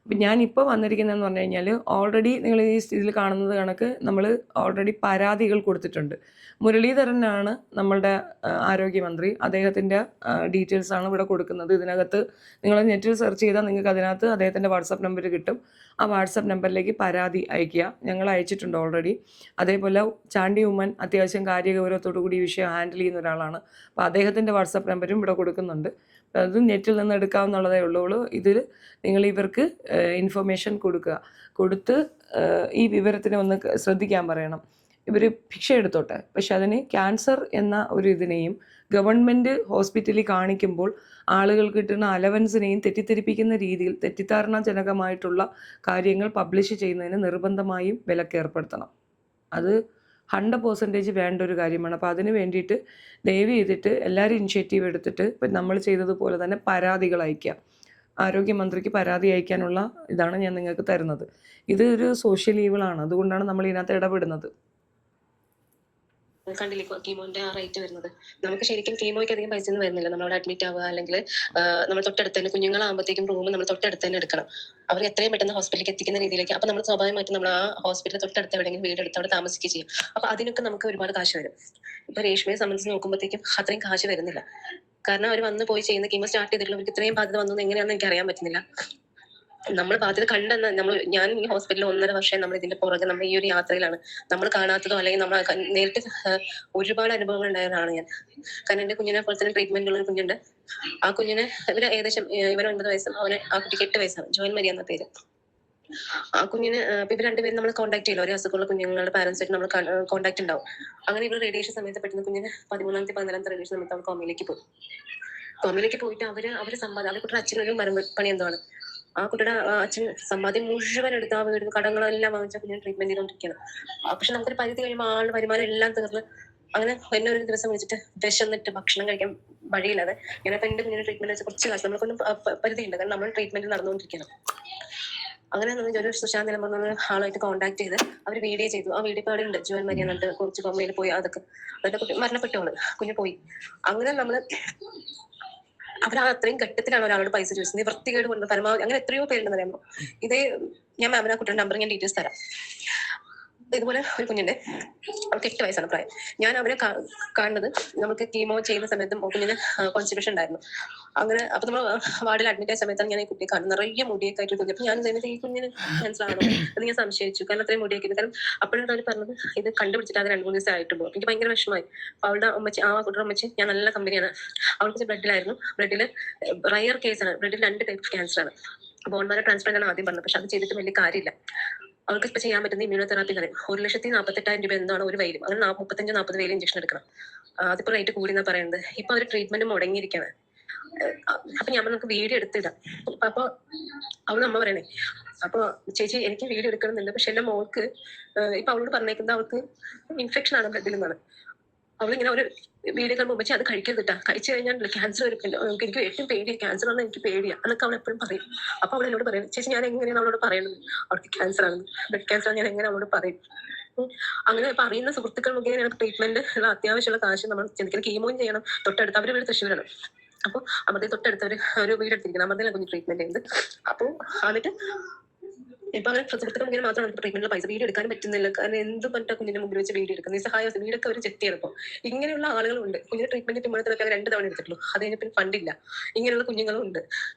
അപ്പം ഞാനിപ്പോൾ വന്നിരിക്കുന്നതെന്ന് പറഞ്ഞു കഴിഞ്ഞാൽ, ഓൾറെഡി നിങ്ങൾ ഈ ഇതിൽ കാണുന്നത് കണക്ക് നമ്മൾ ഓൾറെഡി പരാതികൾ കൊടുത്തിട്ടുണ്ട്. മുരളീധരനാണ് നമ്മളുടെ ആരോഗ്യമന്ത്രി. അദ്ദേഹത്തിൻ്റെ ഡീറ്റെയിൽസാണ് ഇവിടെ കൊടുക്കുന്നത്. ഇതിനകത്ത് നിങ്ങൾ നെറ്റിൽ സെർച്ച് ചെയ്താൽ നിങ്ങൾക്ക് അതിനകത്ത് അദ്ദേഹത്തിൻ്റെ വാട്സപ്പ് നമ്പർ കിട്ടും. ആ വാട്സപ്പ് നമ്പറിലേക്ക് പരാതി അയയ്ക്കുക. ഞങ്ങൾ അയച്ചിട്ടുണ്ട് ഓൾറെഡി. അതേപോലെ ചാണ്ടി ഉമ്മൻ അത്യാവശ്യം കാര്യഗൗരവത്തോടു കൂടി ഈ വിഷയം ഹാൻഡിൽ ചെയ്യുന്ന ഒരാളാണ്. അപ്പോൾ അദ്ദേഹത്തിൻ്റെ വാട്സപ്പ് നമ്പരും ഇവിടെ കൊടുക്കുന്നുണ്ട്. അത് നെറ്റിൽ നിന്ന് എടുക്കാവുന്നുള്ളതേ ഉള്ളൂ. ഇതിൽ നിങ്ങൾ ഇവർക്ക് ഇൻഫർമേഷൻ കൊടുത്ത് ഈ വിവരത്തിനെ ഒന്ന് ശ്രദ്ധിക്കാൻ പറയണം. ഇവർ ഭിക്ഷ എടുത്തോട്ടെ. പക്ഷെ അതിന് ക്യാൻസർ എന്ന ഒരു ഇതിനെയും ഗവൺമെൻറ് ഹോസ്പിറ്റലിൽ കാണിക്കുമ്പോൾ ആളുകൾക്ക് കിട്ടുന്ന അലവൻസിനെയും തെറ്റിദ്ധരിപ്പിക്കുന്ന രീതിയിൽ തെറ്റിദ്ധാരണാജനകമായിട്ടുള്ള കാര്യങ്ങൾ പബ്ലിഷ് ചെയ്യുന്നതിന് നിർബന്ധമായും വിലക്കേർപ്പെടുത്തണം. അത് 100% വേണ്ട ഒരു കാര്യമാണ്. അപ്പോൾ അതിന് വേണ്ടിയിട്ട് ദയവ് ചെയ്തിട്ട് എല്ലാവരും ഇനിഷ്യേറ്റീവ് എടുത്തിട്ട് ഇപ്പം നമ്മൾ ചെയ്തതുപോലെ തന്നെ പരാതികൾ അയക്കുക. ആരോഗ്യമന്ത്രിക്ക് പരാതി അയക്കാനുള്ള ഇതാണ് ഞാൻ നിങ്ങൾക്ക് തരുന്നത്. ഇത് ഒരു സോഷ്യൽ ഈവിളാണ്, അതുകൊണ്ടാണ് നമ്മൾ ഇതിനകത്ത് ഇടപെടുന്നത്. കണ്ടില്ലേ കീമോന്റെ ആ റേറ്റ് വരുന്നത്. നമുക്ക് ശരിക്കും കീമോയ്ക്ക് അധികം പൈസ ഒന്നും വരുന്നില്ല. നമ്മളവിടെ അഡ്മിറ്റ് ആവുക, അല്ലെങ്കിൽ നമ്മൾ തൊട്ടടുത്ത് തന്നെ, കുഞ്ഞുങ്ങളാകുമ്പോഴത്തേക്കും റൂം നമ്മൾ തൊട്ടടുത്ത് തന്നെ എടുക്കണം. അവർ എത്രയും പെട്ടെന്ന് ഹോസ്പിറ്റലിലേക്ക് എത്തിക്കുന്ന രീതിയിലേക്ക്. അപ്പൊ നമ്മൾ സ്വാഭാവികമായിട്ട് നമ്മൾ ആ ഹോസ്പിറ്റൽ തൊട്ടടുത്ത് എവിടെയെങ്കിലും വീടെടുത്ത് അവിടെ താമസിക്കുകയും ചെയ്യും. അപ്പൊ അതിനൊക്കെ നമുക്ക് ഒരുപാട് കാശ് വരും. ഇപ്പൊ രേഷ്മയെ സംബന്ധിച്ച് നോക്കുമ്പോഴത്തേക്കും അത്രയും കാശ് വരുന്നില്ല. കാരണം അവർ വന്ന് പോയി ചെയ്യുന്ന കീമോ സ്റ്റാർട്ട് ചെയ്തിട്ടുള്ളവർക്ക് ഇത്രയും ബാധ്യത വന്നത് എങ്ങനെയാണെന്ന് എനിക്ക് അറിയാൻ പറ്റുന്നില്ല. നമ്മൾ ബാധ്യത കണ്ടെന്ന് ഞാൻ ഈ ഹോസ്പിറ്റലിൽ 1.5 വർഷം നമ്മൾ ഇതിന്റെ പുറകെ നമ്മൾ ഈ ഒരു യാത്രയിലാണ്. നമ്മൾ കാണാത്തതോ അല്ലെങ്കിൽ നമ്മൾ നേരിട്ട് ഒരുപാട് അനുഭവങ്ങൾ ഉണ്ടായതാണ് ഞാൻ. കാരണം എന്റെ കുഞ്ഞിനെ പോലെ തന്നെ ട്രീറ്റ്മെന്റ് ഉള്ള ഒരു കുഞ്ഞുണ്ട്. ആ കുഞ്ഞിന് ഇവര് ഏകദേശം ഇവന് 9 വയസ്സും അവന് ആ കുട്ടിക്ക് 8 വയസ്സാണ്. ജോയൽ മരിയ എന്ന പേര്. ആ കുഞ്ഞിന് ഇവർ രണ്ടുപേരും നമ്മൾ കോൺടാക്ട് ചെയ്യില്ല. ഒരു അസുഖമുള്ള കുഞ്ഞുങ്ങളുടെ പാരന്റ്സ് ആയിട്ട് നമ്മൾ കോൺടാക്ട് ഉണ്ടാവും. അങ്ങനെ ഇവർ റേഡിയേഷൻ സമയത്ത് പെട്ടെന്ന് കുഞ്ഞിന് 13ാമത്തെ 14ാമത്തെ റേഡിയേഷൻ സമയത്ത് അവൾ കോമയിലേക്ക് പോയി. കോമയിലേക്ക് പോയിട്ട് അവര് സമ്പാദ്യം, അവരുടെ കുട്ടിയുടെ അച്ഛനൊരു മരം പണി എന്താണ്, ആ കുട്ടിയുടെ അച്ഛൻ സമ്പാദ്യം മുഴുവൻ എടുത്ത് ആ വീട് കടങ്ങളെല്ലാം വാങ്ങിച്ച കുഞ്ഞിനെ ട്രീറ്റ്മെന്റ് ചെയ്തുകൊണ്ടിരിക്കുകയാണ്. പക്ഷെ നമുക്കൊരു പരിധി കഴിയുമ്പോൾ ആളുടെ വരുമാനം എല്ലാം തീർന്ന് അങ്ങനെ എന്നെ ഒരു ദിവസം വിളിച്ചിട്ട് വിശന്നിട്ട് ഭക്ഷണം കഴിക്കാൻ വഴിയില്ലാതെ ഞാനപ്പോൾ എന്റെ കുഞ്ഞിനെ ട്രീറ്റ്മെന്റ് വെച്ച് കുറച്ച് കാശ് നമ്മൾക്കൊന്നും പരിധിയുണ്ട്. കാരണം നമ്മൾ ട്രീറ്റ്മെന്റ് നടന്നുകൊണ്ടിരിക്കണം. അങ്ങനെ ഒരു സുശാന്ത് നിലം പറഞ്ഞ ആളായിട്ട് കോൺടാക്ട് ചെയ്ത് അവർ വീഡിയോ ചെയ്തു. ആ വീഡിയോ അവിടെ ഉണ്ട്. ജോയൽ മരിയ എന്നിട്ട് കുറച്ച് കൊമ്മയിൽ പോയി അതൊക്കെ കുട്ടി മരണപ്പെട്ടോള്, കുഞ്ഞ് പോയി. അങ്ങനെ നമ്മള് അവർ ആ അത്രയും ഘട്ടത്തിലാണ് ഒരാളോട് പൈസ ചോദിച്ചത്. വൃത്തികേട് കൊണ്ട് പരമാവധി അങ്ങനെ എത്രയോ പേരുണ്ടെന്ന് അറിയാമോ. ഇതേ ഞാൻ മാമിനെ കുട്ടിയുടെ നമ്പർ ഞാൻ ഡീറ്റെയിൽസ് തരാം. ഇതുപോലെ ഒരു കുഞ്ഞിന്റെ, അവർക്ക് 8 വയസ്സാണ് പ്രായം. ഞാൻ അവരെ കാണുന്നത് നമുക്ക് കീമോ ചെയ്യുന്ന സമയത്തും കുഞ്ഞിന് കോൺസ്റ്റിപ്പേഷൻ ഉണ്ടായിരുന്നു. അങ്ങനെ അപ്പൊ നമ്മൾ വാർഡിൽ അഡ്മിറ്റ് ആയ സമയത്താണ് ഞാൻ ഈ കുട്ടിയെ കാണുന്നത്. നിറയെ മുടിയൊക്കെ ആയിട്ട് കുഞ്ഞു. അപ്പൊ ഞാൻ ഈ കുഞ്ഞിന് ക്യാൻസർ ആണോ എന്ന് ഞാൻ സംശയിച്ചു. കാരണം അത്രയും മുടിയൊക്കെ. കാരണം അപ്പോഴാണ് അവർ പറഞ്ഞത് ഇത് കണ്ടുപിടിച്ചിട്ട് അത് 2-3 ദിവസം ആയിട്ടുള്ളൂ. എനിക്ക് ഭയങ്കര വിഷമമായി. അപ്പൊ അവളുടെ അമ്മച്ചി, ആ കുട്ടിയുടെ അമ്മച്ചി, ഞാൻ നല്ല കമ്പനിയാണ്. അവൾക്ക് ബ്ലഡിലായിരുന്നു. ബ്ലഡിൽ റയർ കേസാണ്. ബ്ലഡിൽ 2 ടൈപ്പ് ക്യാൻസർ ആണ്. ബോൺ മാരോ ട്രാൻസ്പ്ലാന്റ് ആണ് ആദ്യം പറഞ്ഞത്. പക്ഷെ അത് ചെയ്തിട്ട് വലിയ കാര്യമില്ല. അവർക്ക് ഇപ്പൊ ചെയ്യാൻ പറ്റുന്ന ഇമ്മ്യൂണോതെറാപ്പി എന്ന് പറയും. 1,48,000 രൂപ എന്താണ് ഒരു വെയിലും. അങ്ങനെ 35-40 വെയിൽ ഇഞ്ചക്ഷൻ എടുക്കണം. അതിപ്പോ റേറ്റ് കൂടി എന്നാ പറയുന്നത്. ഇപ്പൊ അവർ ട്രീറ്റ്മെന്റ് മുടങ്ങിയിരിക്കുകയാണ്. അപ്പൊ ഞാൻ നമുക്ക് വീഡിയോ എടുത്തിടാം. അപ്പൊ അവള് അമ്മ പറയണേ, അപ്പൊ ചേച്ചി എനിക്ക് വീഡിയോ എടുക്കണമെന്നുണ്ട്. പക്ഷെ എന്റെ മോൾക്ക് ഇപ്പൊ അവളോട് പറഞ്ഞേക്കുന്നത് അവൾക്ക് ഇൻഫെക്ഷൻ ആണ് ബ്ലഡിൽ നിന്നാണ്. അവളിങ്ങനെ ഒരു വീഡിയോ കാണുമ്പോൾ വെച്ചാൽ അത് കഴിക്കരുതിട്ടാ, കഴിച്ചു കഴിഞ്ഞാൽ ക്യാൻസർ വരും. എനിക്ക് ഏറ്റവും പേടിയാണ് ക്യാൻസർ ആണ്, എനിക്ക് പേടിയാണ് എന്നൊക്കെ അവൾ എപ്പോഴും പറയും. അപ്പൊ അവൾ എന്നോട് പറയും, ചേച്ചി ഞാൻ എങ്ങനെയാണ് അവളോട് പറയുന്നത് അവൾക്ക് ക്യാൻസർ ആണ്, ബ്ലഡ് ക്യാൻസർ ആണ്, ഞാൻ എങ്ങനെ അവളോട് പറയും. അങ്ങനെ പറയുന്ന സുഹൃത്തുക്കൾ മുഖേന ട്രീറ്റ്മെന്റ് ഉള്ള അത്യാവശ്യമുള്ള കാശ് നമ്മൾ ചിന്തിക്കണം. കീമോയും ചെയ്യണം. തൊട്ടടുത്ത് അവര് വീട് തൃശ്ശൂരാണ്. അപ്പൊ അമൃത തൊട്ടടുത്ത് ഒരു വീടെടുത്തിരിക്കണം. അമൃതയിലെ കുഞ്ഞ് ട്രീറ്റ്മെന്റ് ചെയ്യുന്നത്. അപ്പൊ എന്നിട്ട് ഇപ്പൊ അങ്ങനെ സുഹൃത്തുക്കൾ മുഖേന മാത്രമാണ് ട്രീറ്റ്മെന്റിൽ പൈസ. വീഡിയോ എടുക്കാൻ പറ്റുന്നില്ല. കാരണം എന്ത് പറഞ്ഞ കുഞ്ഞിന്റെ മുമ്പിൽ വെച്ച് വീഡിയോ എടുക്കുന്നത് നിസ്സഹായ. വീടൊക്കെ ഒരു ചെത്തിയാണ്. ഇപ്പൊ ഇങ്ങനെയുള്ള ആളുകളുണ്ട്. കുഞ്ഞിന്റെ ട്രീറ്റ്മെന്റ് പിമ്പളത്തിലൊക്കെ 2 തവണ എടുത്തിട്ടുള്ളൂ. അത് കഴിഞ്ഞ പിന്നെ ഫണ്ടില്ല. ഇങ്ങനെയുള്ള കുഞ്ഞുങ്ങളും ഉണ്ട്.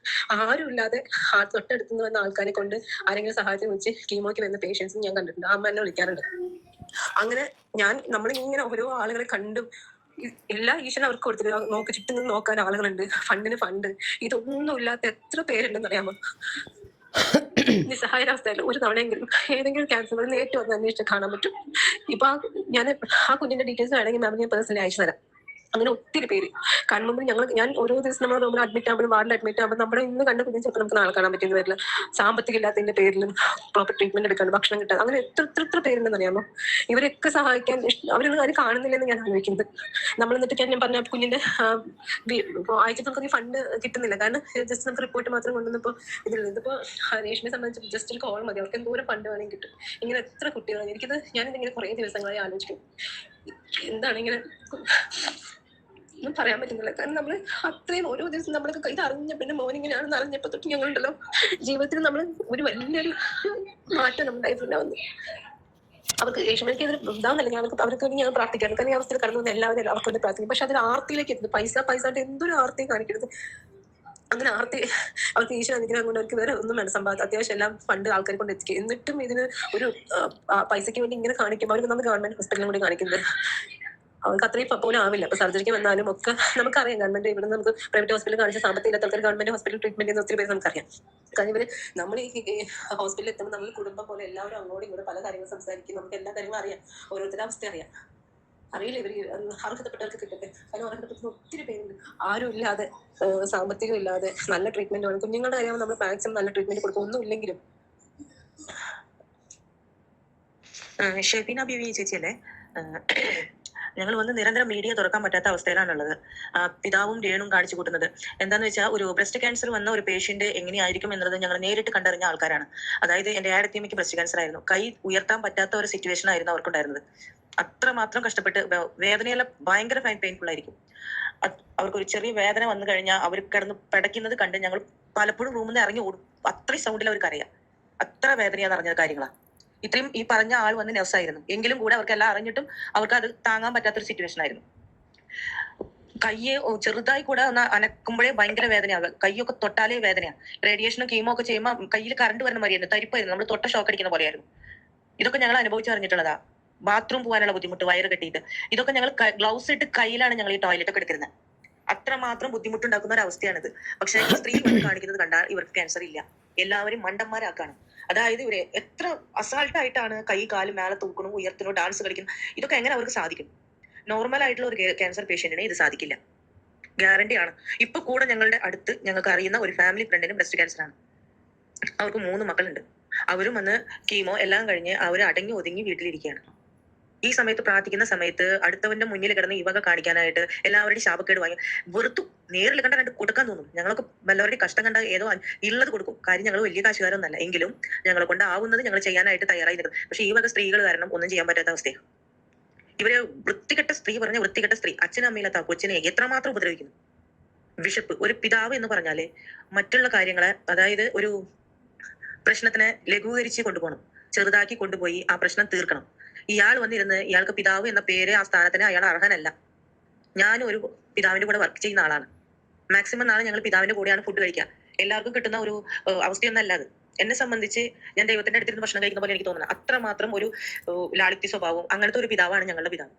ആരും ഇല്ലാതെ തൊട്ടടുത്ത് വന്ന ആൾക്കാരെ കൊണ്ട് ആരെങ്കിലും സഹായത്തിന് വെച്ച് കീമോയ്ക്ക് വരുന്ന പേഷ്യൻസും ഞാൻ കണ്ടിട്ടുണ്ട്. അമ്മ എന്നെ വിളിക്കാറുണ്ട്. അങ്ങനെ നമ്മളിങ്ങനെ ഓരോ ആളുകളെ കണ്ടും എല്ലാ ഈശ്വരൻ അവർക്ക് കൊടുത്തിട്ട് ചുറ്റും നിന്ന് നോക്കാൻ ആളുകളുണ്ട്. ഫണ്ടിന് ഫണ്ട്. ഇതൊന്നും ഇല്ലാത്ത എത്ര പേരുണ്ടെന്ന് അറിയാമോ. നിസ്സഹായരാവസ്ഥയിൽ ഒരു തവണയെങ്കിലും ഏതെങ്കിലും ക്യാൻസർ നേരിട്ട് വന്ന് അന്വേഷിച്ച് കാണാൻ പറ്റും. ഇപ്പൊ ഞാൻ ആ കുഞ്ഞിന്റെ ഡീറ്റെയിൽസ് വേണമെങ്കിൽ മാം ഞാൻ പേഴ്സണലി അയച്ചു തരാം. അങ്ങനെ ഒത്തിരി പേര് കാണുമ്പോൾ ഞാൻ ഓരോ ദിവസം നമ്മുടെ റൂമിൽ അഡ്മിറ്റ് ആകുമ്പോൾ, വാർഡിൽ അഡ്മിറ്റ് ആകുമ്പോൾ നമ്മുടെ ഇന്ന് കണ്ട കുഞ്ഞിന് ചിലപ്പോൾ നമുക്ക് നാളെ കാണാൻ പറ്റുന്ന വരില്ല. സാമ്പത്തികം ഇല്ലാത്തതിന്റെ പേരിലും പ്രോപ്പർ ട്രീറ്റ്മെന്റ് എടുക്കാണ്ട് ഭക്ഷണം കിട്ടാൻ അങ്ങനെ എത്ര പേരുണ്ടെന്ന് അറിയാമോ. ഇവരൊക്കെ സഹായിക്കാൻ അവരൊന്നും കാര്യം കാണുന്നില്ലെന്ന് ഞാൻ ആലോചിക്കുന്നത്. നമ്മൾ എന്നിട്ട് ഞാൻ പറഞ്ഞ കുഞ്ഞിന്റെ അയച്ചിട്ട് നമുക്ക് ഫണ്ട് കിട്ടുന്നില്ല. കാരണം ജസ്റ്റ് നമുക്ക് റിപ്പോർട്ട് മാത്രം കൊണ്ടുവന്നപ്പോൾ ഇതിപ്പോ രേഷ്മയെ സംബന്ധിച്ച് ജസ്റ്റ് ഒരു കോൾ മതി, അവർക്ക് എന്തോരം ഫണ്ട് വേണമെങ്കിൽ കിട്ടും. ഇങ്ങനെ എത്ര കുട്ടികളാണ്. ഞാനിതിങ്ങനെ കുറെ ദിവസങ്ങളായി ആലോചിക്കും, എന്താണ് ഇങ്ങനെ ഒന്നും പറയാൻ പറ്റുന്നില്ല. കാരണം നമ്മൾ അത്രയും ഓരോ ദിവസം നമ്മളൊക്കെ ഇത് അറിഞ്ഞ പിന്നെ മോനിങ്ങനെയാണെന്ന് അറിഞ്ഞപ്പോ തൊട്ട് ഞങ്ങളുണ്ടല്ലോ ജീവിതത്തിൽ നമ്മൾ ഒരു വലിയൊരു മാറ്റം നമ്മുടെ ലൈഫിലുണ്ടാവുന്നു. അവർക്ക് രേഷ്മയ്ക്ക് എതിരെ ഇതാവുന്നില്ല. അവർക്ക് ഞാൻ പ്രാർത്ഥിക്കാറ്. കാരണം ഈ അവസ്ഥയിൽ കടന്നു വന്ന എല്ലാവരും അവർക്ക് വേണ്ടി പ്രാർത്ഥിക്കും. പക്ഷെ അതിൽ ആർത്തിയിലേക്ക് എത്തുന്നത് പൈസ എന്തൊരു ആർത്തിയും കാണിക്കരുത്. അങ്ങനെ ആർത്തി അവർക്ക് ഈശ്വര അനുഗ്രഹം കൊണ്ട് അവർക്ക് വേറെ ഒന്നും വേണ്ട. സമ്പാദം അത്യാവശ്യം എല്ലാം ഫണ്ട് ആൾക്കാരെ കൊണ്ട് എത്തിക്കുക. എന്നിട്ടും ഇതിന് ഒരു പൈസയ്ക്ക് വേണ്ടി ഇങ്ങനെ കാണിക്കുമ്പോൾ അവർക്ക് നമ്മൾ ഗവൺമെന്റ് ഹോസ്പിറ്റലിലും കൂടി കാണിക്കുന്നത്. അവർക്ക് അത്രയും പോലും ആവില്ല. അപ്പൊ സർജറിക്ക് വന്നാലും ഒക്കെ നമുക്കറിയാം, ഗവൺമെന്റ് ഇവിടെ നമുക്ക് പ്രൈവറ്റ് ഹോസ്പിറ്റലിൽ കാണിച്ച സാമ്പത്തിക ഇല്ലാത്ത ഗവൺമെന്റ് ഹോസ്പിറ്റൽ ട്രീറ്റ്മെന്റ് ചെയ്യുന്ന ഒത്തിരി പേര് നമുക്കറിയാം. കാരണം ഇവര് നമ്മൾ ഈ ഹോസ്പിറ്റലിൽ എത്തുമ്പോൾ നമ്മൾ കുടുംബം പോലെ എല്ലാവരും അങ്ങോട്ടും ഇങ്ങോട്ടും പല കാര്യങ്ങളും സംസാരിക്കും. നമുക്ക് എല്ലാ കാര്യങ്ങളും അറിയാം, ഓരോരുത്തരുടെ അവസ്ഥ അറിയാം. അറിയില്ല ഇവര് അർഹതപ്പെട്ടവർക്ക് കിട്ടട്ടെ. കാരണം അർഹതപ്പെട്ട ഒത്തിരി പേരുണ്ട് ആരും ഇല്ലാതെ, സാമ്പത്തികം ഇല്ലാതെ നല്ല ട്രീറ്റ്മെന്റ് വേണം. കുഞ്ഞുങ്ങളുടെ കാര്യമാകുമ്പോൾ നമ്മൾ മാക്സിമം നല്ല ട്രീറ്റ്മെന്റ് കൊടുക്കും, ഒന്നും ഇല്ലെങ്കിലും. ഷെഫീന ബീവി ചേച്ചിയല്ലേ? ഞങ്ങൾ വന്ന് നിരന്തരം മീഡിയ തുറക്കാൻ പറ്റാത്ത അവസ്ഥയിലാണുള്ളത്. പിതാവും രേണും കാണിച്ചു കൂട്ടുന്നത് എന്താന്ന് വെച്ചാൽ, ഒരു ബ്രസ്റ്റ് ക്യാൻസർ വന്ന ഒരു പേഷ്യന്റ് എങ്ങനെയായിരിക്കും എന്നുള്ളത് ഞങ്ങൾ നേരിട്ട് കണ്ടറിഞ്ഞ ആൾക്കാരാണ്. അതായത് എന്റെ ഏടത്തിയമ്മയ്ക്ക് ബ്രസ്റ്റ് ക്യാൻസർ ആയിരുന്നു. കൈ ഉയർത്താൻ പറ്റാത്ത ഒരു സിറ്റുവേഷൻ ആയിരുന്നു അവർക്കുണ്ടായിരുന്നത്. അത്രമാത്രം കഷ്ടപ്പെട്ട്, വേദനയെല്ലാം ഭയങ്കര പെയിൻഫുൾ ആയിരിക്കും. അവർക്ക് ഒരു ചെറിയ വേദന വന്നു കഴിഞ്ഞാൽ അവർ കിടന്ന് പിടയ്ക്കുന്നത് കണ്ട് ഞങ്ങൾ പലപ്പോഴും റൂമിൽ നിന്ന് ഇറങ്ങി ഓടും. അത്രയും സൗണ്ടിൽ അവർക്ക് അറിയാം, അത്ര വേദനയാന്ന് അറിഞ്ഞ കാര്യങ്ങളാണ്. ഇത്രയും ഈ പറഞ്ഞ ആൾ വന്ന് നഴ്സായിരുന്നു, എങ്കിലും കൂടെ അവർക്ക് എല്ലാം അറിഞ്ഞിട്ടും അവർക്ക് അത് താങ്ങാൻ പറ്റാത്തൊരു സിറ്റുവേഷൻ ആയിരുന്നു. കയ്യെ ചെറുതായി കൂടെ ഒന്ന് അനക്കുമ്പോഴേ ഭയങ്കര വേദനയാകുക. കൈയൊക്കെ തൊട്ടാലേ വേദനയാണ്. റേഡിയേഷനും കീമോ ഒക്കെ ചെയ്യുമ്പോൾ കയ്യിൽ കറണ്ട് വരുന്ന മാതിരിയായിരുന്നു, തരിപ്പായിരുന്നു, നമ്മൾ തൊട്ട ഷോക്ക് അടിക്കുന്ന പോലെയായിരുന്നു. ഇതൊക്കെ ഞങ്ങൾ അനുഭവിച്ചറിഞ്ഞിട്ടുള്ളതാ. ബാത്റൂം പോകാനുള്ള ബുദ്ധിമുട്ട്, വയറ് കെട്ടിയിട്ട്, ഇതൊക്കെ ഞങ്ങൾ ഗ്ലൗസ് ഇട്ട് കയ്യിലാണ് ഞങ്ങൾ ഈ ടോയ്ലറ്റ് ഒക്കെ എടുക്കുന്നത്. അത്രമാത്രം ബുദ്ധിമുട്ടുണ്ടാക്കുന്ന ഒരു അവസ്ഥയാണിത്. പക്ഷെ ഈ സ്ത്രീ വന്ന് കാണിക്കുന്നത് കണ്ടാൽ ഇവർക്ക് ക്യാൻസർ ഇല്ല, എല്ലാവരും മണ്ടന്മാരാക്കാണ്. അതായത് ഇവര് എത്ര അസാൾട്ട് ആയിട്ടാണ് കൈ കാല് മേലെ തൂക്കണു, ഉയർത്തണു, ഡാൻസ് കളിക്കുന്നു. ഇതൊക്കെ എങ്ങനെ അവർക്ക് സാധിക്കും? നോർമൽ ആയിട്ടുള്ള ഒരു ക്യാൻസർ പേഷ്യന്റിന് ഇത് സാധിക്കില്ല, ഗ്യാരണ്ടി ആണ്. ഇപ്പൊ കൂടെ ഞങ്ങളുടെ അടുത്ത് ഞങ്ങൾക്ക് അറിയുന്ന ഒരു ഫാമിലി ഫ്രണ്ടിന് ബ്രസ്റ്റ് ക്യാൻസർ ആണ്. അവർക്ക് 3 മക്കളുണ്ട്. അവരും വന്ന് കീമോ എല്ലാം കഴിഞ്ഞ് അവർ അടങ്ങി ഒതുങ്ങി വീട്ടിലിരിക്കുകയാണ്. ഈ സമയത്ത് പ്രാർത്ഥിക്കുന്ന സമയത്ത് അടുത്തവന്റെ മുന്നിൽ കിടന്ന് ഇവക കാണിക്കാനായിട്ട് എല്ലാവരുടെയും ശാപക്കേട് വാങ്ങി വെറുത്തു. നേരിൽ കണ്ട രണ്ട് കൊടുക്കാൻ തോന്നും. ഞങ്ങളൊക്കെ വല്ലവരുടെയും കഷ്ടം കണ്ട ഏതോ ഉള്ളത് കൊടുക്കും. കാര്യം ഞങ്ങൾ വലിയ കാശുകാരൊന്നല്ല, എങ്കിലും ഞങ്ങളെ കൊണ്ട് ആവുന്നത് ഞങ്ങൾ ചെയ്യാനായിട്ട് തയ്യാറായി നിൽക്കും. പക്ഷെ ഈ വക സ്ത്രീകൾ കാരണം ഒന്നും ചെയ്യാൻ പറ്റാത്ത അവസ്ഥയാണ്. ഇവര് വൃത്തികെട്ട സ്ത്രീ പറഞ്ഞ വൃത്തികെട്ട സ്ത്രീ അച്ഛനും അമ്മയില്ലാത്ത കൊച്ചിനെ എത്രമാത്രം ഉപദ്രവിക്കുന്നു. വിശപ്പ്, ഒരു പിതാവ് എന്ന് പറഞ്ഞാല് മറ്റുള്ള കാര്യങ്ങളെ, അതായത് ഒരു പ്രശ്നത്തിനെ ലഘൂകരിച്ച് കൊണ്ടുപോകണം, ചെറുതാക്കി കൊണ്ടുപോയി ആ പ്രശ്നം തീർക്കണം. ഇയാൾ വന്നിരുന്ന് ഇയാൾക്ക് പിതാവ് എന്ന പേര്, ആ സ്ഥാനത്തിന് അയാൾ അർഹനല്ല. ഞാനും ഒരു പിതാവിന്റെ കൂടെ വർക്ക് ചെയ്യുന്ന ആളാണ്. മാക്സിമം നാളെ ഞങ്ങൾ പിതാവിന്റെ കൂടെയാണ് ഫുഡ് കഴിക്കുക. എല്ലാവർക്കും കിട്ടുന്ന ഒരു അവസ്ഥയൊന്നല്ല അത്. എന്നെ സംബന്ധിച്ച് ഞാൻ ദൈവത്തിന്റെ അടുത്തിരുന്ന് ഭക്ഷണം കഴിക്കുന്ന പോലെ എനിക്ക് തോന്നുന്നത്. അത്രമാത്രം ഒരു ലാളിത്യ സ്വഭാവവും അങ്ങനത്തെ ഒരു പിതാവാണ് ഞങ്ങളുടെ പിതാവ്.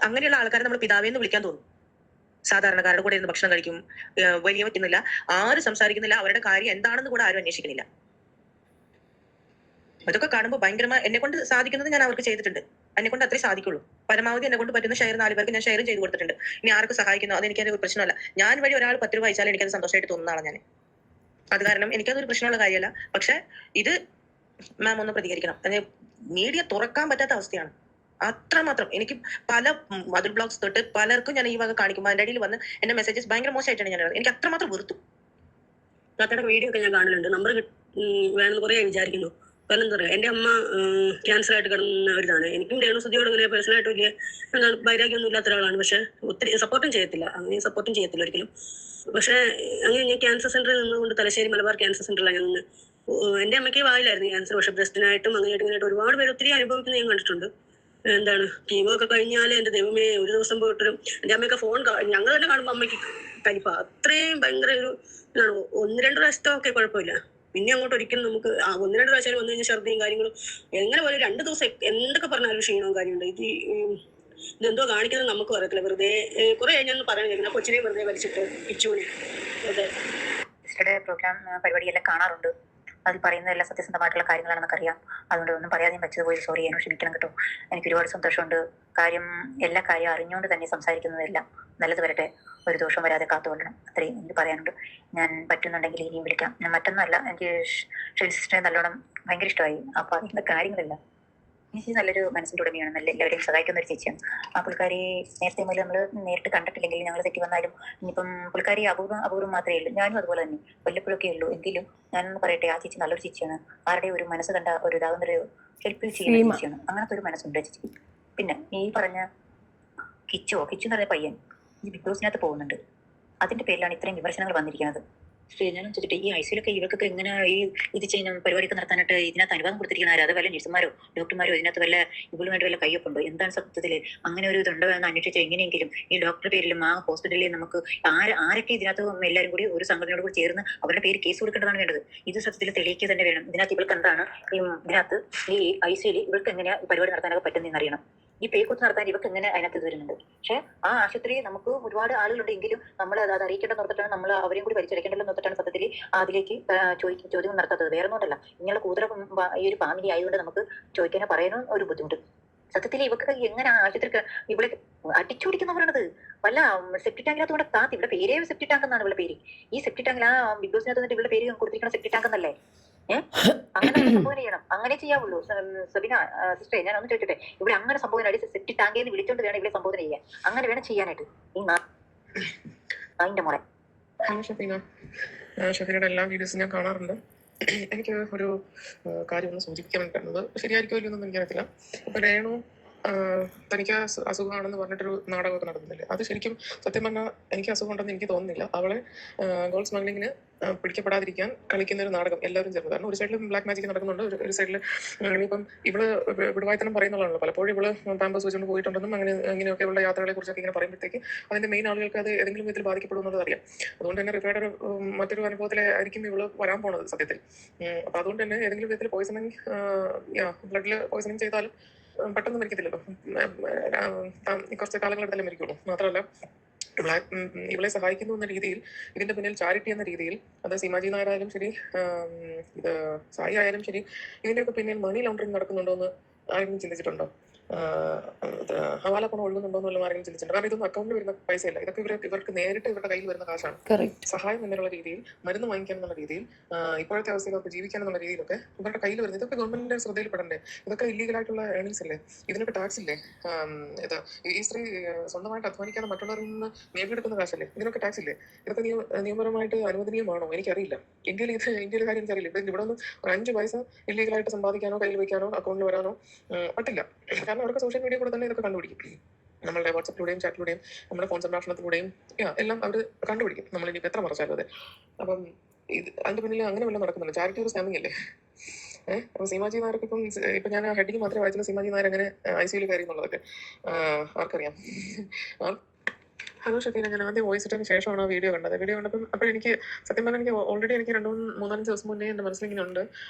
അങ്ങനെയുള്ള ആൾക്കാരെ നമ്മൾ പിതാവെന്ന് വിളിക്കാൻ തോന്നും. സാധാരണക്കാരുടെ കൂടെ ഇരുന്ന് ഭക്ഷണം കഴിക്കും, വലിയ പറ്റുന്നില്ല, ആരും സംസാരിക്കുന്നില്ല, അവരുടെ കാര്യം എന്താണെന്ന് കൂടെ ആരും അന്വേഷിക്കുന്നില്ല. അതൊക്കെ കാണുമ്പോൾ ഭയങ്കരമായി എന്നെ കൊണ്ട് സാധിക്കുന്നത് ഞാൻ അവർക്ക് ചെയ്തിട്ടുണ്ട്. എന്നെ കൊണ്ട് അത്രേ സാധിക്കുള്ളൂ. പരമാവധി എന്നെ കൊണ്ട് പറ്റുന്ന ഷെയർ 4 പേർക്ക് ഞാൻ ഷെയർ ചെയ്ത് കൊടുത്തിട്ടുണ്ട്. ഇനി ആർക്ക് സഹായിക്കുന്നു അത് എനിക്കതൊരു പ്രശ്നമല്ല. ഞാൻ വഴി ഒരാൾ 10 രൂപ അയച്ചാൽ എനിക്കത് സന്തോഷമായിട്ട് തോന്നുന്നതാണ് ഞാൻ. അത് കാരണം എനിക്കതൊരു പ്രശ്നമുള്ള കാര്യമല്ല. പക്ഷെ ഇത് മാം ഒന്ന് പ്രതികരിക്കണം. മീഡിയ തുറക്കാൻ പറ്റാത്ത അവസ്ഥയാണ്. അത്രമാത്രം എനിക്ക് പല മദർ ബ്ലോഗ്സ് തൊട്ട് പലർക്കും ഞാൻ ഈ വക കാണിക്കുമ്പോൾ അതിന്റെ ഇടയിൽ വന്ന് എന്റെ മെസ്സേജസ് ഭയങ്കര മോശമായിട്ടാണ് ഞാൻ എനിക്ക് അത്രമാത്രം വെറുത്തു. താത്തയുടെ വീഡിയോ ഒക്കെ ഞാൻ കാണലുണ്ട്. നമ്പർ വേണമെന്ന് കുറേ വിചാരിക്കുന്നു. കാരണം എന്താ പറയുക, എൻ്റെ അമ്മ ക്യാൻസർ ആയിട്ട് കിടന്ന ഒരിതാണ്. എനിക്കും രേണുസുതിയോട് ഇങ്ങനെ പേഴ്സണലായിട്ട് വലിയ എന്താണ് വൈരാഗ്യമൊന്നും ഇല്ലാത്ത ഒരാളാണ്. പക്ഷെ ഒത്തിരി സപ്പോർട്ടും ചെയ്യത്തില്ല, അങ്ങനെ സപ്പോർട്ടും ചെയ്യത്തില്ല ഒരിക്കലും. പക്ഷെ അങ്ങനെ ഞാൻ ക്യാൻസർ സെന്ററിൽ നിന്നുകൊണ്ട് തലശ്ശേരി മലബാർ ക്യാൻസർ സെന്ററിലാണ് ഞാൻ നിന്ന്. എൻ്റെ അമ്മയ്ക്ക് വായിലായിരുന്നു ക്യാൻസർ. പക്ഷെ ബ്രസ്റ്റിനായിട്ടും അങ്ങനെയായിട്ട് ഇങ്ങനെയായിട്ട് ഒരുപാട് പേര് ഒത്തിരി അനുഭവിക്കുന്നത് ഞാൻ കണ്ടിട്ടുണ്ട്. എന്താണ് കീമോ ഒക്കെ കഴിഞ്ഞാൽ എൻ്റെ ദൈവമേ, ഒരു ദിവസം പോയിട്ടൊരു എൻ്റെ അമ്മയൊക്കെ ഫോൺ ഞങ്ങൾ തന്നെ കാണുമ്പോൾ അമ്മയ്ക്ക് കലിപ്പ. അത്രയും ഭയങ്കര ഒരു എന്താണ്, 1-2 പ്രാവശ്യത്തൊക്കെ കുഴപ്പമില്ല. പിന്നെ അങ്ങോട്ട് ഒരിക്കലും നമുക്ക് 1-2 പ്രാവശ്യം വന്നു കഴിഞ്ഞാൽ ഛർദിയും കാര്യങ്ങളും എങ്ങനെ പോലെ 2 ദിവസം എന്തൊക്കെ പറഞ്ഞാലും ക്ഷീണവും കാര്യമുണ്ട്. ഇതെന്തോ കാണിക്കുന്നത് നമുക്ക് അറിയത്തില്ല. വെറുതെ കുറെ ഞാൻ പറയാൻ കേൾക്കുന്നത് കൊച്ചിനെ വെറുതെ വലിച്ചിട്ട് പിച്ചുവിനെ അതെ. പ്രോഗ്രാം പരിപാടിയെല്ലാം കാണാറുണ്ട്. അതിൽ പറയുന്നതെല്ലാം സത്യസന്ധമായിട്ടുള്ള കാര്യങ്ങളാണെന്നൊക്കെ അറിയാം. അതുകൊണ്ട് ഒന്നും പറയാതെ പറ്റത് പോയി സോറി, എന്നോട് ക്ഷമിക്കണം കേട്ടോ. എനിക്ക് ഒരുപാട് സന്തോഷമുണ്ട്. കാര്യം എല്ലാ കാര്യം അറിഞ്ഞുകൊണ്ട് തന്നെ സംസാരിക്കുന്നതെല്ലാം നല്ലത് വരട്ടെ, ഒരു ദോഷം വരാതെ കാത്തുകൊള്ളണം. അത്രയും എനിക്ക് പറയാനുണ്ട്. ഞാൻ പറ്റുന്നുണ്ടെങ്കിൽ ഇനിയും വിളിക്കാം. ഞാൻ മറ്റൊന്നുമല്ല, എനിക്ക് ഷെൽ സിസ്റ്ററെ നല്ലോണം ഭയങ്കര ഇഷ്ടമായി. അപ്പോൾ അതിൻ്റെ കാര്യങ്ങളെല്ലാം ചേച്ചി നല്ലൊരു മനസ്സിൻ്റെ ഉടമയാണ്, നല്ല എല്ലാവരെയും സഹായിക്കുന്ന ഒരു ചേച്ചിയാണ്. ആ പുള്ളിക്കാരി നേരത്തെ മുതൽ നമ്മൾ നേരിട്ട് കണ്ടിട്ടില്ലെങ്കിൽ ഞങ്ങൾ തെറ്റി വന്നാലും ഇനിയിപ്പം പുള്ളിക്കാരി അപൂർവം മാത്രമേ ഉള്ളൂ. ഞാനും അതുപോലെ തന്നെ വല്ലപ്പോഴൊക്കെ ഉള്ളൂ. എങ്കിലും ഞാനൊന്ന് പറയട്ടെ, ആ ചേച്ചി നല്ലൊരു ചേച്ചിയാണ്. ആരുടെ ഒരു മനസ്സ് കണ്ട ഒരു ഇതാകുന്നൊരു ഹെൽപ്പ് ചെയ്യുന്ന ചേച്ചിയാണ്. അങ്ങനത്തെ ഒരു മനസ്സുണ്ട് ചേച്ചിക്ക്. പിന്നെ ഈ പറഞ്ഞ കിച്ചു എന്ന് പറഞ്ഞ പയ്യൻ ഈ ബിഗ് ബോസിനകത്ത് പോകുന്നുണ്ട്. അതിന്റെ പേരിലാണ് ഇത്രയും വിമർശനങ്ങൾ വന്നിരിക്കുന്നത്. ഞാനും ചോദിച്ചിട്ട്, ഈ ഐസിയിലൊക്കെ ഇവർക്കൊക്കെ എങ്ങനെ ഈ ഇത് ചെയ്യുന്ന പരിപാടിയൊക്കെ നടത്താനായിട്ട് ഇതിനകത്ത് അനുവാദം കൊടുത്തിരിക്കുന്ന ആരും? അത് വല്ല നഴ്സുമാരോ ഡോക്ടർമാരോ ഇതിനകത്ത് വല്ല ഇവളുമായിട്ട് വല്ല കയ്യൊപ്പുണ്ടോ? എന്താണ് സത്യത്തിൽ അങ്ങനെ ഒരു ഇതുണ്ടോ എന്ന് അന്വേഷിച്ചാൽ എങ്ങനെയെങ്കിലും ഈ ഡോക്ടറുടെ പേരിലും ആ ഹോസ്പിറ്റലിൽ നമുക്ക് ആരൊക്കെ ഇതിനകത്ത് എല്ലാവരും കൂടി ഒരു സംഘടനയോട് കൂടി ചേർന്ന് അവരുടെ പേര് കേസ് കൊടുക്കേണ്ടതാണ് വേണ്ടത്. ഇത് സത്യത്തിൽ തെളിയിക്കുക തന്നെ വേണം. ഇതിനകത്ത് ഇവൾക്ക് എന്താണ് ഇതിനകത്ത് ഈ ഐസിയിൽ ഇവൾക്ക് എങ്ങനെയാ പരിപാടി നടത്താനൊക്കെ പറ്റുന്നതെന്ന് അറിയണം. ഈ പേക്കൂത്ത് നടത്താൻ ഇവർക്ക് എങ്ങനെ അതിനകത്ത് ഇത് വരുന്നുണ്ട്? പക്ഷെ ആ ആശുപത്രി നമുക്ക് ഒരുപാട് ആളുകളുണ്ടെങ്കിലും നമ്മൾ അത് അറിയിക്കേണ്ട നിർത്തിട്ടാണ്, നമ്മൾ അവരെയും കൂടി വലിച്ചടിക്കേണ്ടല്ലോ നിർത്തിട്ടാണ് സത്യത്തിൽ അതിലേക്ക് ചോദ്യം നടത്താത്തത്. വേറെ ഒന്നുമല്ല, ഇങ്ങനെയുള്ള കൂതറ ഈ ഒരു ഫാമിലി ആയതുകൊണ്ട് നമുക്ക് ചോദിക്കാനോ പറയാനോ ഒരു ബുദ്ധിമുട്ട്. സത്യത്തിൽ ഇവർക്ക് എങ്ങനെ ആശുപത്രി ഇവിടെ അടിച്ചുപിടിക്കുന്ന പറയണത്? വല്ല സെപ്റ്റി ടാങ്കിനകത്ത് കൊണ്ട് താത്തി, ഇവിടെ പേരേ സെപ്റ്റി ടാങ്ക് എന്നാണ് ഇവിടെ പേര്. ഈ സെപ്റ്റി ടാങ്കിൽ ആ ബിഗ് ബോസിനകത്ത് വന്നിട്ട് ഇവിടെ പേര് കൊടുത്തിരിക്കുന്ന സെപ്റ്റി ടാങ്ക് എന്നല്ലേ? അങ്ങനെ സംഭവം ചെയ്യണം, അങ്ങനെ ചെയ്യാവുള്ളൂ. സബിന സിസ്റ്ററെ, ഞാൻ ഒന്ന് ചോദിച്ചോട്ടെ, ഇവിടെ അങ്ങനെ സംഭവം അടി സെപ്റ്റി ടാങ്കേന്ന് വിളിച്ചോണ്ട് വേണം ഇവിടെ സംബോധന ചെയ്യാൻ. അങ്ങനെ വേണം ചെയ്യാനായിട്ട്. ഈ അതിന്റെ മോളെ ഷഫീനയുടെ എല്ലാ വീഡിയോസും ഞാൻ കാണാറുണ്ട്. എനിക്ക് ഒരു കാര്യം ഒന്ന് സൂചിപ്പിക്കാൻ വേണ്ടിയിരുന്നത്, ശരിയായിരിക്കും ഇല്ലെന്നൊന്നും എനിക്കറിയത്തില്ല. ഇപ്പൊ രേണു തനിക്ക് അസുഖമാണെന്ന് പറഞ്ഞിട്ടൊരു നാടകമൊക്കെ നടത്തുന്നില്ലേ, അത് ശരിക്കും സത്യം പറഞ്ഞാൽ എനിക്ക് അസുഖം ഉണ്ടെന്ന് എനിക്ക് തോന്നുന്നില്ല. അവളെ ഗോൾഡ് സ്മഗ്ലിങ്ങിന് പിടിക്കപ്പെടാതിരിക്കാൻ കളിക്കുന്ന ഒരു നാടകം എല്ലാവരും ചേർന്ന്. കാരണം ഒരു സൈഡിൽ ബ്ലാക്ക് മാജിക് നടക്കുന്നുണ്ട്, ഒരു സൈഡിൽ ഇപ്പം ഇവള് വിടുവായ്ത്തനം പറയുന്നതാണല്ലോ. പലപ്പോഴും ഇവള് പാമ്പേഴ്സ് വെച്ചുകൊണ്ട് പോയിട്ടുണ്ടെന്നും അങ്ങനെയൊക്കെ ഉള്ള യാത്രകളെ കുറിച്ചൊക്കെ ഇങ്ങനെ പറയുമ്പോഴത്തേക്ക് അതിന്റെ മെയിൻ ആളുകൾക്ക് അത് ഏതെങ്കിലും വിധത്തിൽ ബാധിക്കപ്പെടുന്നത് അറിയാം. അതുകൊണ്ട് തന്നെ റിഫയുടെ മറ്റൊരു അനുഭവത്തിലായിരിക്കും ഇവള് വരാൻ പോണത് സത്യത്തിൽ. അപ്പൊ അതുകൊണ്ട് തന്നെ ഏതെങ്കിലും വിധത്തിൽ പോയിസണിങ്, ബ്ലഡിൽ പോയിസണിങ് ചെയ്താലും പെട്ടെന്ന് മരിക്കത്തില്ലല്ലോ, കുറച്ച് കാലങ്ങളെടുത്താലേ മരിക്കുള്ളൂ. മാത്രമല്ല ഇവളെ സഹായിക്കുന്നു എന്ന രീതിയിൽ, ഇതിന്റെ പിന്നിൽ ചാരിറ്റി എന്ന രീതിയിൽ, അത് സീമാജി നായരായാലും ശരി, ഇത് സായി ആയാലും ശരി, ഇതിന്റെയൊക്കെ പിന്നിൽ മണി ലോണ്ടറിങ് നടക്കുന്നുണ്ടോ എന്ന് ആരെങ്കിലും ചിന്തിച്ചിട്ടുണ്ടോ? ഹവാല പണം ഒഴുകുന്നുണ്ടോ എന്നുള്ള ആരെങ്കിലും ചിന്തിച്ചിട്ടുണ്ട്? കാരണം ഇതൊന്നും അക്കൗണ്ടിൽ വരുന്ന പൈസയല്ല, ഇതൊക്കെ ഇവർക്ക് നേരിട്ട് ഇവരുടെ കയ്യിൽ വരുന്ന കാശാണ്. സഹായം എന്നുള്ള രീതിയിൽ, മരുന്ന് വാങ്ങിക്കാൻ എന്നുള്ള രീതിയിൽ, ഇപ്പോഴത്തെ അവസ്ഥയിലൊക്കെ ജീവിക്കാൻ എന്നുള്ള രീതിയിലൊക്കെ ഇവരുടെ കയ്യിൽ വരുന്നത്, ഇതൊക്കെ ഗവൺമെന്റിന്റെ ശ്രദ്ധയിൽപ്പെടണ്ടേ? ഇതൊക്കെ ഇല്ലീഗലായിട്ടുള്ള ഏർണിങ്സ് അല്ലേ? ഇതിനൊക്കെ ടാക്സ് ഇല്ലേ? ഇത് ഈ സ്ത്രീ സ്വന്തമായിട്ട് അധ്വാനിക്കാതെ മറ്റുള്ളവരിൽ നിന്ന് നേടിയെടുക്കുന്ന കാശല്ലേ? ഇതിനൊക്കെ ടാക്സ് ഇല്ലേ? ഇതൊക്കെ നിയമപരമായിട്ട് അനുവദനീയമാണോ? എനിക്കറിയില്ല. ഇന്ത്യയിലെ കാര്യം എനിക്കറിയില്ല. ഇവിടെ ഒന്നും ഒരു 5 പൈസ ഇല്ലീഗലായിട്ട് സമ്പാദിക്കാനോ കയ്യിൽ വയ്ക്കാനോ അക്കൗണ്ടിൽ വരാനോ പറ്റില്ല. കാരണം അവർക്ക് സോഷ്യൽ മീഡിയ കൂടെ തന്നെ ഇതൊക്കെ കണ്ടുപിടിക്കും. നമ്മളുടെ വാട്സപ്പിലൂടെയും ചാറ്റിലൂടെയും നമ്മുടെ ഫോൺ സംഭാഷണത്തിലൂടെയും എല്ലാം അവർ കണ്ടുപിടിക്കും, നമ്മളിനിപ്പോൾ എത്ര മറച്ചാലും അതെ. അപ്പം ഇത് അതിന്റെ പിന്നിൽ അങ്ങനെ വല്ലതും നടക്കുന്നുണ്ട്. ചാരിറ്റി ഒരു സ്കാമിംഗ് അല്ലേ? അപ്പൊ സീമാജി നായർക്ക് ഇപ്പൊ ഞാൻ ഹെഡിങ് മാത്രമേ വായിച്ചുള്ളൂ, സീമാജി നായർ അങ്ങനെ ICU കയറി എന്നുള്ളതൊക്കെ ആർക്കറിയാം? ഹലോ ഷഫീന, ഞാൻ ആദ്യം വോയിസ് ഇട്ടതിന് ശേഷമാണ് ആ വീഡിയോ കണ്ടത്. വീഡിയോ കണ്ടപ്പം അപ്പോൾ എനിക്ക് സത്യം പറഞ്ഞാൽ എനിക്ക് ഓൾറെഡി എനിക്ക് 2-3-4 ദിവസം മുന്നേ എൻ്റെ മനസ്സിലിങ്ങനെ ഉണ്ട്,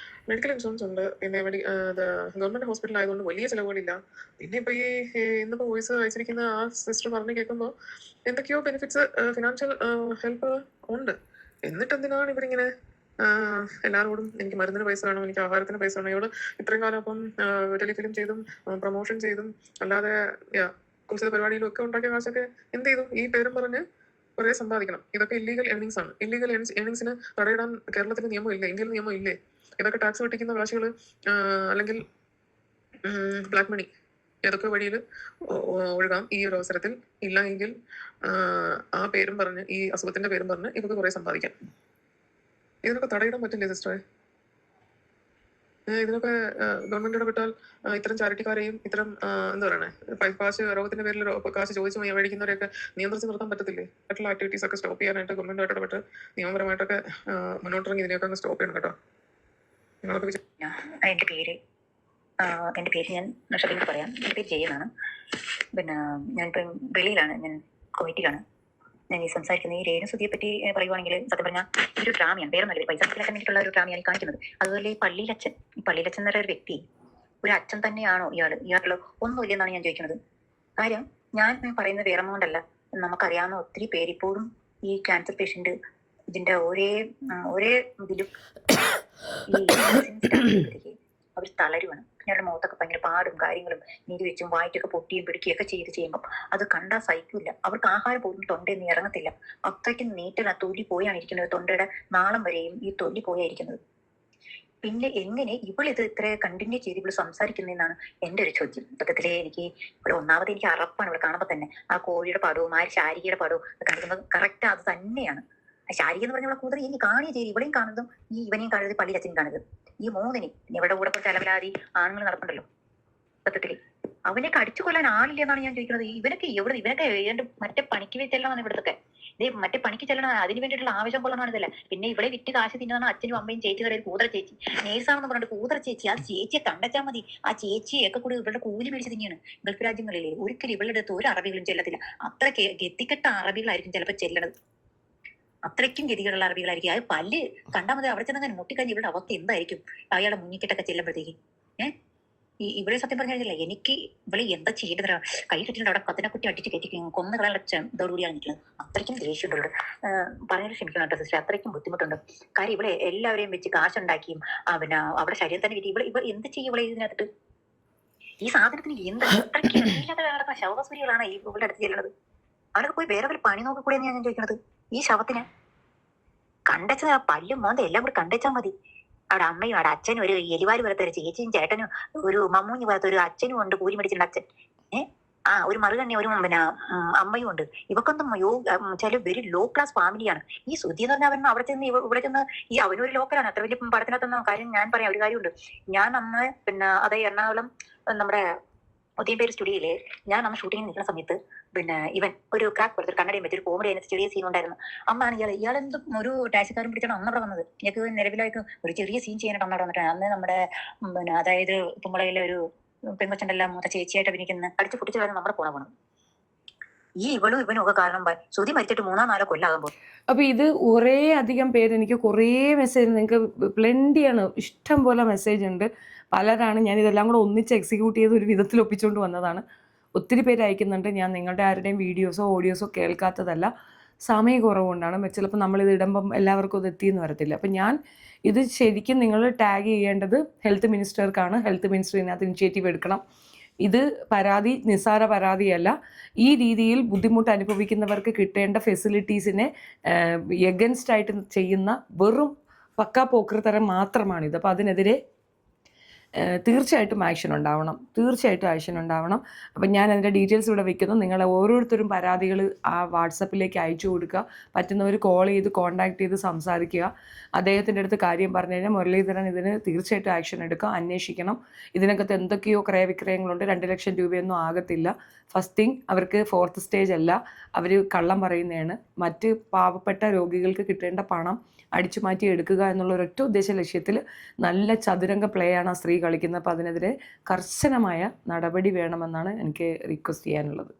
മെഡിക്കൽ ഇൻഷുറൻസ് ഉണ്ട്, പിന്നെ ഗവൺമെന്റ് ഹോസ്പിറ്റൽ ആയതുകൊണ്ട് വലിയ ചിലവുകളില്ല. പിന്നെ ഇപ്പൊ ഈ ഇന്നിപ്പോ വോയിസ് അയച്ചിരിക്കുന്ന ആ സിസ്റ്റർ പറഞ്ഞു കേൾക്കുമ്പോൾ എന്തൊക്കെയോ ബെനിഫിറ്റ്സ്, ഫിനാൻഷ്യൽ ഹെൽപ്പ് ഉണ്ട്. എന്നിട്ട് എന്തിനാണ് ഇവരിങ്ങനെ എല്ലാവരോടും എനിക്ക് മരുന്നിന് പൈസ വേണം, എനിക്ക് ആഹാരത്തിന് പൈസ വേണം? ഇവള് ഇത്രയും കാലം അപ്പം ടെലിഫിലിം ചെയ്തും പ്രൊമോഷൻ ചെയ്തും അല്ലാതെ കുറിച്ച പരിപാടിയിലും ഒക്കെ ഉണ്ടാക്കിയ കാശൊക്കെ എന്ത് ചെയ്തു? ഈ പേരും പറഞ്ഞ് കുറെ സമ്പാദിക്കണം. ഇതൊക്കെ ഇല്ലീഗൽ ഏർണിങ്സ് ആണ്. ഇല്ലീഗൽ ഏർണിങ്സിന് തടയിടാൻ കേരളത്തിൽ നിയമം ഇല്ലേ? ഇന്ത്യയിൽ നിയമം ഇല്ലേ? ഇതൊക്കെ ടാക്സ് വെട്ടിക്കുന്ന കാശുകൾ അല്ലെങ്കിൽ ബ്ലാക്ക് മണി ഏതൊക്കെ വഴിയിൽ ഒഴുകാം ഈ ഒരു അവസരത്തിൽ. ഇല്ല എങ്കിൽ ആ പേരും പറഞ്ഞ്, ഈ അസുഖത്തിന്റെ പേരും പറഞ്ഞ് ഇവർക്ക് കുറെ സമ്പാദിക്കാം. ഇതിനൊക്കെ തടയിടാൻ പറ്റില്ലേ സിസ്റ്ററെ? ഇതിനൊക്കെ ഗവൺമെന്റ് ഇടപെട്ടാൽ ഇത്തരം ചാരിറ്റിക്കാരെയും ഇത്തരം എന്താ പറയണേ, കാശ് രോഗത്തിന്റെ പേരിൽ കാശ് ചോദിച്ചു മേടിക്കുന്നവരെയൊക്കെ നിയന്ത്രിച്ച് നിർത്താൻ പറ്റത്തില്ലേ? മറ്റുള്ള ആക്ടിവിറ്റീസ് ഒക്കെ സ്റ്റോപ്പ് ചെയ്യാനായിട്ട് ഗവൺമെന്റുമായിട്ട് ഇടപെട്ട് നിയമപരമായിട്ടൊക്കെ മുന്നോട്ടിറങ്ങി ഇതിനെയൊക്കെ അങ്ങ് സ്റ്റോപ്പ് ചെയ്യണം കേട്ടോ. നിങ്ങളൊക്കെ എൻ്റെ പേര് ഞാൻ ഷഫീനോട് പറയാം. എൻ്റെ പേര് ജയ എന്നാണ്. പിന്നെ ഞാനിപ്പം വെളിയിലാണ്, ഞാൻ കുവൈറ്റിലാണ്. ഞാൻ ഈ സംസാരിക്കുന്നത് ഈ രേണുസുതിയെ പറ്റി പറയുവാണെങ്കിൽ സത്യം പറഞ്ഞാൽ ഇതൊരു ഡ്രാമയാണ്, വേറെ നല്ല പൈസ വേണ്ടിയിട്ടുള്ള ഒരു ഡ്രാമയാണ് ഈ കാണിക്കുന്നത്. അതുപോലെ ഈ പള്ളിയിലച്ഛൻ എന്ന് പറയുന്ന ഒരു വ്യക്തി ഒരു അച്ഛൻ തന്നെയാണോ ഇയാളുള്ള ഒന്നുമില്ലെന്നാണ് ഞാൻ ചോദിക്കുന്നത്. കാര്യം ഞാൻ പറയുന്നത് വേറെ കൊണ്ടല്ല, നമുക്കറിയാവുന്ന ഒത്തിരി പേര് ഇപ്പോഴും ഈ ക്യാൻസർ പേഷ്യന്റ് ഇതിന്റെ ഒരേ ഇതിലും ഈ അവർ തളരുവാണ്. ഞങ്ങളുടെ മുഖത്തൊക്കെ ഭയങ്കര പാടും കാര്യങ്ങളും നീര് വെച്ചും വായിട്ടൊക്കെ പൊട്ടിയും പിടിക്കുകയൊക്കെ ചെയ്യുമ്പോൾ അത് കണ്ടാൽ സഹിക്കില്ല. അവർക്ക് ആഹാരം പോലും തൊണ്ടയിൽ നിന്ന് ഇറങ്ങത്തില്ല. അത്രയ്ക്കും നീറ്റല തൊലി പോയാണ് ഇരിക്കുന്നത്, തൊണ്ടയുടെ നാളം വരെയും ഈ തൊലി പോയായിരിക്കുന്നത്. പിന്നെ എങ്ങനെ ഇവളിത് ഇത്ര കണ്ടിന്യൂ ചെയ്ത് ഇവള് സംസാരിക്കുന്നതെന്നാണ് എൻ്റെ ഒരു ചോദ്യം. സത്യത്തിലേ എനിക്ക് ഇവിടെ ഒന്നാമത് എനിക്ക് അറപ്പാണ് ഇവിടെ കാണുമ്പോൾ തന്നെ. ആ കോഴിയുടെ പടവും ആ ശാരികയുടെ പടവും കണ്ടിരിക്കുന്നത് കറക്റ്റ് അത് തന്നെയാണ്. ശാരിക എന്ന് പറഞ്ഞ കൂടുതൽ ഇനി കാണുകയും ചെയ്ത് ഇവളെയും കാണുന്നതും ഈ ഇവനെയും കാണുന്നത് പള്ളിയിലച്ഛനും കാണുന്നത് ഈ മൂന്നിനെ ഇവരുടെ കൂടെ കുറച്ച് അലവലാതി ആണുങ്ങൾ നടപ്പുണ്ടല്ലോ. സത്യത്തില് അവനൊക്കെ അടിച്ചു കൊല്ലാൻ ആളില്ല എന്നാണ് ഞാൻ ചോദിക്കുന്നത്. ഇവനൊക്കെ മറ്റേ പണിക്ക് ചെല്ലണം ഇവിടത്തൊക്കെ. ഇതേ മറ്റേ പണിക്ക് ചെല്ലണം, അതിന് വേണ്ടിയിട്ടുള്ള ആവശ്യം കൊള്ളണം ഇതല്ല. പിന്നെ ഇവിടെ വിറ്റ് കാശ് തിന്നതാണ് അച്ഛനും അമ്മയും ചേച്ചി കടയിൽ കൂതറ ചേച്ചി നേഴ്സാണെന്ന് പറഞ്ഞിട്ട് കൂതറ ചേച്ചി. ആ ചേച്ചിയെ കണ്ടെച്ചാൽ മതി. ആ ചേച്ചിയൊക്കെ കൂടി ഇവരുടെ കൂലി മേടിച്ച് തന്നെയാണ്. ഗൾഫ് രാജ്യങ്ങളിലെ ഒരിക്കലും ഇവളുടെ അടുത്ത് ഒരു അറബികളും ചെല്ലത്തില്ല. അത്ര ഗതികെട്ട അറബികളായിരിക്കും ചിലപ്പോൾ ചെല്ലണത്. അത്രയ്ക്കും ഗതികളുള്ള അറബികളായിരിക്കും. അത് പല്ല് കണ്ടാൽ മതി അവിടെ ചെന്നങ്ങനെ മുട്ടിക്കഴിഞ്ഞ് ഇവരുടെ അവസ്ഥ എന്തായിരിക്കും അയാളെ മുന്നിക്കിട്ടൊക്കെ ചെല്ലുമ്പോഴത്തേക്ക്. ഇവിടെ സത്യം പറഞ്ഞു കഴിഞ്ഞാൽ എനിക്ക് ഇവിടെ എന്താ ചെയ്യേണ്ടത്, കൈ കിട്ടിയിട്ട് അവിടെ കത്തിനെ കുട്ടി അടിച്ച് കയറ്റി കൊന്നു കളയാൻ ഇതോടുകൂടിയാണ് നിൽക്കുന്നത്. അത്രയ്ക്കും ദേഷ്യമുണ്ട്. പറയാൻ ക്ഷമിക്കണം കേട്ടോ സിസ്റ്റർ, അത്രയ്ക്കും ബുദ്ധിമുട്ടുണ്ട്. കാര്യം ഇവിടെ എല്ലാവരെയും വെച്ച് കാശുണ്ടാക്കിയും പിന്നെ അവിടെ ശരീരം തന്നെ കിട്ടി. ഇവിടെ എന്ത് ചെയ്യും ഇവിടെ ഇതിനകത്ത്? ഈ സാധനത്തിന് എന്ത് നടക്കുന്ന ശവസൂരികളാണ് ഈ ഇവിടെ അടുത്ത് ചെല്ലുന്നത്? അവരൊക്കെ പോയി വേറെ പണി നോക്കിക്കൂടെയാണ് ഞാൻ ചോദിക്കുന്നത്. ഈ ശവത്തിന് കണ്ടച്ച പല്ലും മോന്ത എല്ലാം കൂടി കണ്ടച്ചാൽ മതി. അവിടെ അമ്മയും അവിടെ അച്ഛനും ഒരു എലിവാരി പോലത്തെ ഒരു ചേച്ചിയും ചേട്ടനും ഒരു മമ്മൂഞ്ഞി പോലത്തെ ഒരു അച്ഛനും ഉണ്ട്, കൂലി മേടിച്ചിട്ടുണ്ട് അച്ഛൻ. ഒരു മറുതന്നെ ഒരു പിന്നെ അമ്മയും ഉണ്ട്. ഇവക്കൊന്നും ചില വെരി ലോ ക്ലാസ് ഫാമിലിയാണ്. ഈ സുധി എന്ന് പറഞ്ഞാൽ അവൻ അവിടെ ചെന്ന് ഇവിടെ ചെന്ന് ഈ അവനൊരു ലോക്കലാണ്. അത്ര വലിയ പടത്തിനകത്തൊന്നും കാര്യം ഞാൻ പറയാം ഒരു കാര്യമുണ്ട്. ഞാൻ അന്ന് പിന്നെ അതേ എറണാകുളം നമ്മുടെ ഒത്തിരി പേര് സ്റ്റുഡിയോയില് ഞാൻ അന്ന് ഷൂട്ടിങ്ങിൽ നിൽക്കുന്ന സമയത്ത് പിന്നെ ഇവൻ ഒരു ക്രാക്ക് പോലത്തെ ഒരു കണ്ണടയും വെച്ചൊരു കോമഡി അതിനകത്ത് ചെറിയ സീൻ ഉണ്ടായിരുന്നു. അമ്മാണ് ഇയാളെന്തും ഒരു ടാക്സിക്കാരൻ പിടിച്ചാണ് അന്നവിടെ വന്നത്. ഞങ്ങൾക്ക് നിലവിലായിട്ട് ഒരു ചെറിയ സീൻ ചെയ്യാനായിട്ട് അന്നവിടെ വന്നിട്ടാണ്. അന്ന് നമ്മുടെ പിന്നെ അതായത് തുമ്പളയിലെ ഒരു പെങ്കൊച്ചണ്ടെല്ലാം മൂത്ത ചേച്ചിയായിട്ട് അഭിനയിക്കുന്ന അടിച്ച് പൊട്ടിച്ചായിരുന്നു നമ്മുടെ പോണം. ഈ ഇവനും ഒക്കെ കാരണം ശ്രുതി മരിച്ചിട്ട് 3-4 കൊല്ലാകുമ്പോൾ. അപ്പോൾ ഇത് കുറേ അധികം പേര്, എനിക്ക് കുറേ മെസ്സേജ്, നിങ്ങൾക്ക് പ്ലെൻറ്റിയാണ്, ഇഷ്ടം പോലെ മെസ്സേജ് ഉണ്ട്. പലരാണ്, ഞാൻ ഇതെല്ലാം കൂടെ ഒന്നിച്ച് എക്സിക്യൂട്ട് ചെയ്ത് ഒരു വിധത്തിൽ ഒപ്പിച്ചുകൊണ്ട് വന്നതാണ്. ഒത്തിരി പേര് അയക്കുന്നുണ്ട്. ഞാൻ നിങ്ങളുടെ ആരുടെയും വീഡിയോസോ ഓഡിയോസോ കേൾക്കാത്തതല്ല, സമയക്കുറവുകൊണ്ടാണ്. ചിലപ്പോൾ നമ്മളിത് ഇടുമ്പം എല്ലാവർക്കും ഇത് എത്തിയെന്ന് വരത്തില്ല. അപ്പം ഞാൻ ഇത് ശരിക്കും നിങ്ങൾ ടാഗ് ചെയ്യേണ്ടത് ഹെൽത്ത് മിനിസ്റ്റർക്കാണ്. ഹെൽത്ത് മിനിസ്റ്റർ ഇതിനകത്ത് ഇനിഷ്യേറ്റീവ് എടുക്കണം. ഇത് പരാതി നിസ്സാര പരാതിയല്ല. ഈ രീതിയിൽ ബുദ്ധിമുട്ട് അനുഭവിക്കുന്നവർക്ക് കിട്ടേണ്ട ഫെസിലിറ്റീസിനെ എഗൻസ്റ്റ് ആയിട്ട് ചെയ്യുന്ന വെറും പക്കാ പോക്കൃത്തരം മാത്രമാണിത്. അപ്പോൾ അതിനെതിരെ തീർച്ചയായിട്ടും ആക്ഷൻ ഉണ്ടാവണം. അപ്പം ഞാൻ അതിൻ്റെ ഡീറ്റെയിൽസ് ഇവിടെ വെക്കുന്നു. നിങ്ങൾ ഓരോരുത്തരും പരാതികൾ ആ വാട്സപ്പിലേക്ക് അയച്ചു കൊടുക്കുക. പറ്റുന്നവർ കോൾ ചെയ്ത് കോൺടാക്ട് ചെയ്ത് സംസാരിക്കുക. അദ്ദേഹത്തിൻ്റെ അടുത്ത് കാര്യം പറഞ്ഞു കഴിഞ്ഞാൽ മുരളീധരൻ ഇതിന് തീർച്ചയായിട്ടും ആക്ഷൻ എടുക്കുക, അന്വേഷിക്കണം. ഇതിനകത്ത് എന്തൊക്കെയോ ക്രയവിക്രയങ്ങളുണ്ട്. 2 ലക്ഷം രൂപയൊന്നും ആകത്തില്ല. ഫസ്റ്റ് തിങ്, അവർക്ക് 4th സ്റ്റേജ് അല്ല, അവർ കള്ളം പറയുന്നതാണ്. മറ്റ് പാവപ്പെട്ട രോഗികൾക്ക് കിട്ടേണ്ട പണം അടിച്ചു മാറ്റി എടുക്കുക എന്നുള്ള ഒരൊറ്റ ഉദ്ദേശ ലക്ഷ്യത്തിൽ നല്ല ചതുരംഗ പ്ലേ ആണ് ആ സ്ത്രീ കളിക്കുന്നത്. അപ്പോൾ അതിനെതിരെ കർശനമായ നടപടി വേണമെന്നാണ് എനിക്ക് റിക്വസ്റ്റ് ചെയ്യാനുള്ളത്.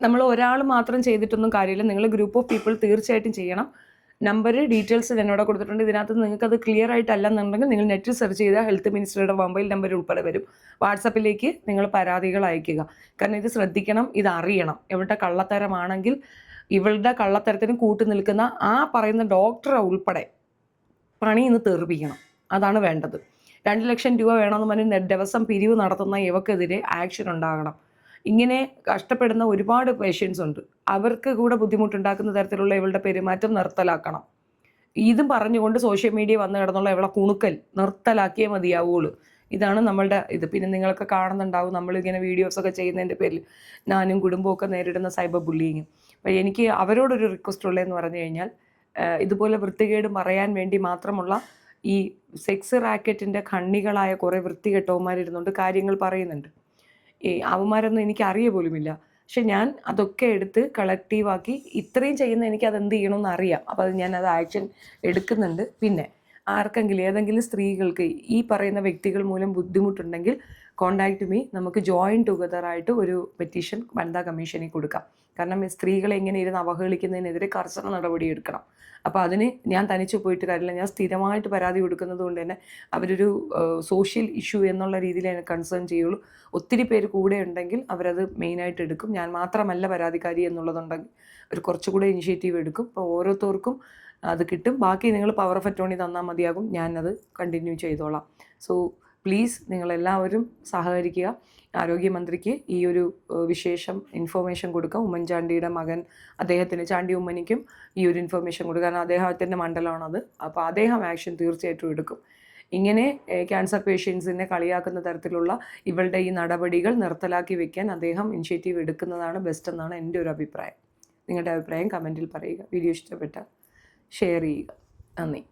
നമ്മൾ ഒരാൾ മാത്രം ചെയ്തിട്ടൊന്നും കാര്യമില്ല. നിങ്ങൾ ഗ്രൂപ്പ് ഓഫ് പീപ്പിൾ തീർച്ചയായിട്ടും ചെയ്യണം. നമ്പർ ഡീറ്റെയിൽസ് എന്നോട് കൊടുത്തിട്ടുണ്ട്. ഇതിനകത്ത് നിങ്ങൾക്കത് ക്ലിയർ ആയിട്ടല്ലെന്നുണ്ടെങ്കിൽ നിങ്ങൾ നെറ്റിൽ സെർച്ച് ചെയ്താൽ ഹെൽത്ത് മിനിസ്റ്ററുടെ മൊബൈൽ നമ്പർ ഉൾപ്പെടെ വരും. വാട്സപ്പിലേക്ക് നിങ്ങൾ പരാതികൾ അയക്കുക. കാരണം ഇത് ശ്രദ്ധിക്കണം, ഇത് അറിയണം. എവിടെ കള്ളത്തരമാണെങ്കിൽ ഇവളുടെ കള്ളത്തരത്തിന് കൂട്ടു നിൽക്കുന്ന ആ പറയുന്ന ഡോക്ടറെ ഉൾപ്പെടെ പണി ഇന്ന് തെറിപ്പിക്കണം. അതാണ് വേണ്ടത്. 2 ലക്ഷം രൂപ വേണമെന്ന് പറഞ്ഞ് ദിവസം പിരിവ് നടത്തുന്ന ഇവക്കെതിരെ ആക്ഷൻ ഉണ്ടാകണം. ഇങ്ങനെ കഷ്ടപ്പെടുന്ന ഒരുപാട് പേഷ്യൻസ് ഉണ്ട്. അവർക്ക് കൂടെ ബുദ്ധിമുട്ടുണ്ടാക്കുന്ന തരത്തിലുള്ള ഇവളുടെ പെരുമാറ്റം നിർത്തലാക്കണം. ഇതും പറഞ്ഞുകൊണ്ട് സോഷ്യൽ മീഡിയ വന്നു കിടന്നുള്ള ഇവളെ കുണുക്കൽ നിർത്തലാക്കിയേ മതിയാവുള്ളൂ. ഇതാണ് നമ്മളുടെ ഇത്. പിന്നെ നിങ്ങളൊക്കെ കാണുന്നുണ്ടാവും നമ്മളിങ്ങനെ വീഡിയോസൊക്കെ ചെയ്യുന്നതിൻ്റെ പേരിൽ ഞാനും കുടുംബമൊക്കെ നേരിടുന്ന സൈബർ ബുള്ളിങ്. അപ്പോൾ എനിക്ക് അവരോടൊരു റിക്വസ്റ്റ് ഉള്ളതെന്ന് പറഞ്ഞു കഴിഞ്ഞാൽ, ഇതുപോലെ വൃത്തികേട് പറയാൻ വേണ്ടി മാത്രമുള്ള ഈ സെക്സ് റാക്കറ്റിൻ്റെ കണ്ണികളായ കുറേ വൃത്തികെട്ടവന്മാരിരുന്നുകൊണ്ട് കാര്യങ്ങൾ പറയുന്നുണ്ട്. അവന്മാരൊന്നും എനിക്ക് അറിയ പോലുമില്ല. പക്ഷെ ഞാൻ അതൊക്കെ എടുത്ത് കളക്റ്റീവാക്കി ഇത്രയും ചെയ്യുന്ന എനിക്ക് അതെന്ത് ചെയ്യണമെന്ന് അറിയാം. അപ്പോൾ ഞാനത് ആക്ഷൻ എടുക്കുന്നുണ്ട്. പിന്നെ ആർക്കെങ്കിലും ഏതെങ്കിലും സ്ത്രീകൾക്ക് ഈ പറയുന്ന വ്യക്തികൾ മൂലം ബുദ്ധിമുട്ടുണ്ടെങ്കിൽ കോണ്ടാക്ട് മീ. നമുക്ക് ജോയിൻ ടുഗദറായിട്ട് ഒരു പെറ്റീഷൻ വനിതാ കമ്മീഷനിൽ കൊടുക്കാം. കാരണം സ്ത്രീകളെ ഇങ്ങനെ ഇരുന്ന് അവഹേളിക്കുന്നതിനെതിരെ കർശന നടപടി എടുക്കണം. അപ്പോൾ അതിന് ഞാൻ തനിച്ച് പോയിട്ട് കാര്യമില്ല. ഞാൻ സ്ഥിരമായിട്ട് പരാതി കൊടുക്കുന്നത് കൊണ്ട് തന്നെ അവരൊരു സോഷ്യൽ ഇഷ്യൂ എന്നുള്ള രീതിയിൽ എന്നെ കൺസേൺ ചെയ്യുള്ളൂ. ഒത്തിരി പേര് കൂടെ ഉണ്ടെങ്കിൽ അവരത് മെയിനായിട്ട് എടുക്കും. ഞാൻ മാത്രമല്ല പരാതിക്കാരി എന്നുള്ളതുണ്ടെങ്കിൽ ഒരു കുറച്ചുകൂടെ ഇനിഷ്യേറ്റീവ് എടുക്കും. അപ്പോൾ ഓരോരുത്തർക്കും അത് കിട്ടും. ബാക്കി നിങ്ങൾ പവർ ഓഫ് അറ്റോർണി തന്നാൽ മതിയാകും. ഞാനത് കണ്ടിന്യൂ ചെയ്തോളാം. സോ പ്ലീസ് നിങ്ങളെല്ലാവരും സഹകരിക്കുക. ആരോഗ്യമന്ത്രിക്ക് ഈ ഒരു ഇൻഫോർമേഷൻ കൊടുക്കുക. ഉമ്മൻചാണ്ടിയുടെ മകൻ അദ്ദേഹത്തിന് ചാണ്ടി ഉമ്മനിക്കും ഈ ഒരു ഇൻഫോർമേഷൻ കൊടുക്കുക. കാരണം അദ്ദേഹത്തിൻ്റെ മണ്ഡലമാണത്. അപ്പോൾ അദ്ദേഹം ആക്ഷൻ തീർച്ചയായിട്ടും എടുക്കും. ഇങ്ങനെ ക്യാൻസർ പേഷ്യൻസിനെ കളിയാക്കുന്ന തരത്തിലുള്ള ഇവളുടെ ഈ നടപടികൾ നിർത്തലാക്കി വെക്കാൻ അദ്ദേഹം ഇനിഷ്യേറ്റീവ് എടുക്കുന്നതാണ് ബെസ്റ്റ് എന്നാണ് എൻ്റെ ഒരു അഭിപ്രായം. നിങ്ങളുടെ അഭിപ്രായം കമൻറ്റിൽ പറയുക. വീഡിയോ ഇഷ്ടപ്പെട്ടാൽ ഷെയർ ചെയ്യുക. നന്ദി.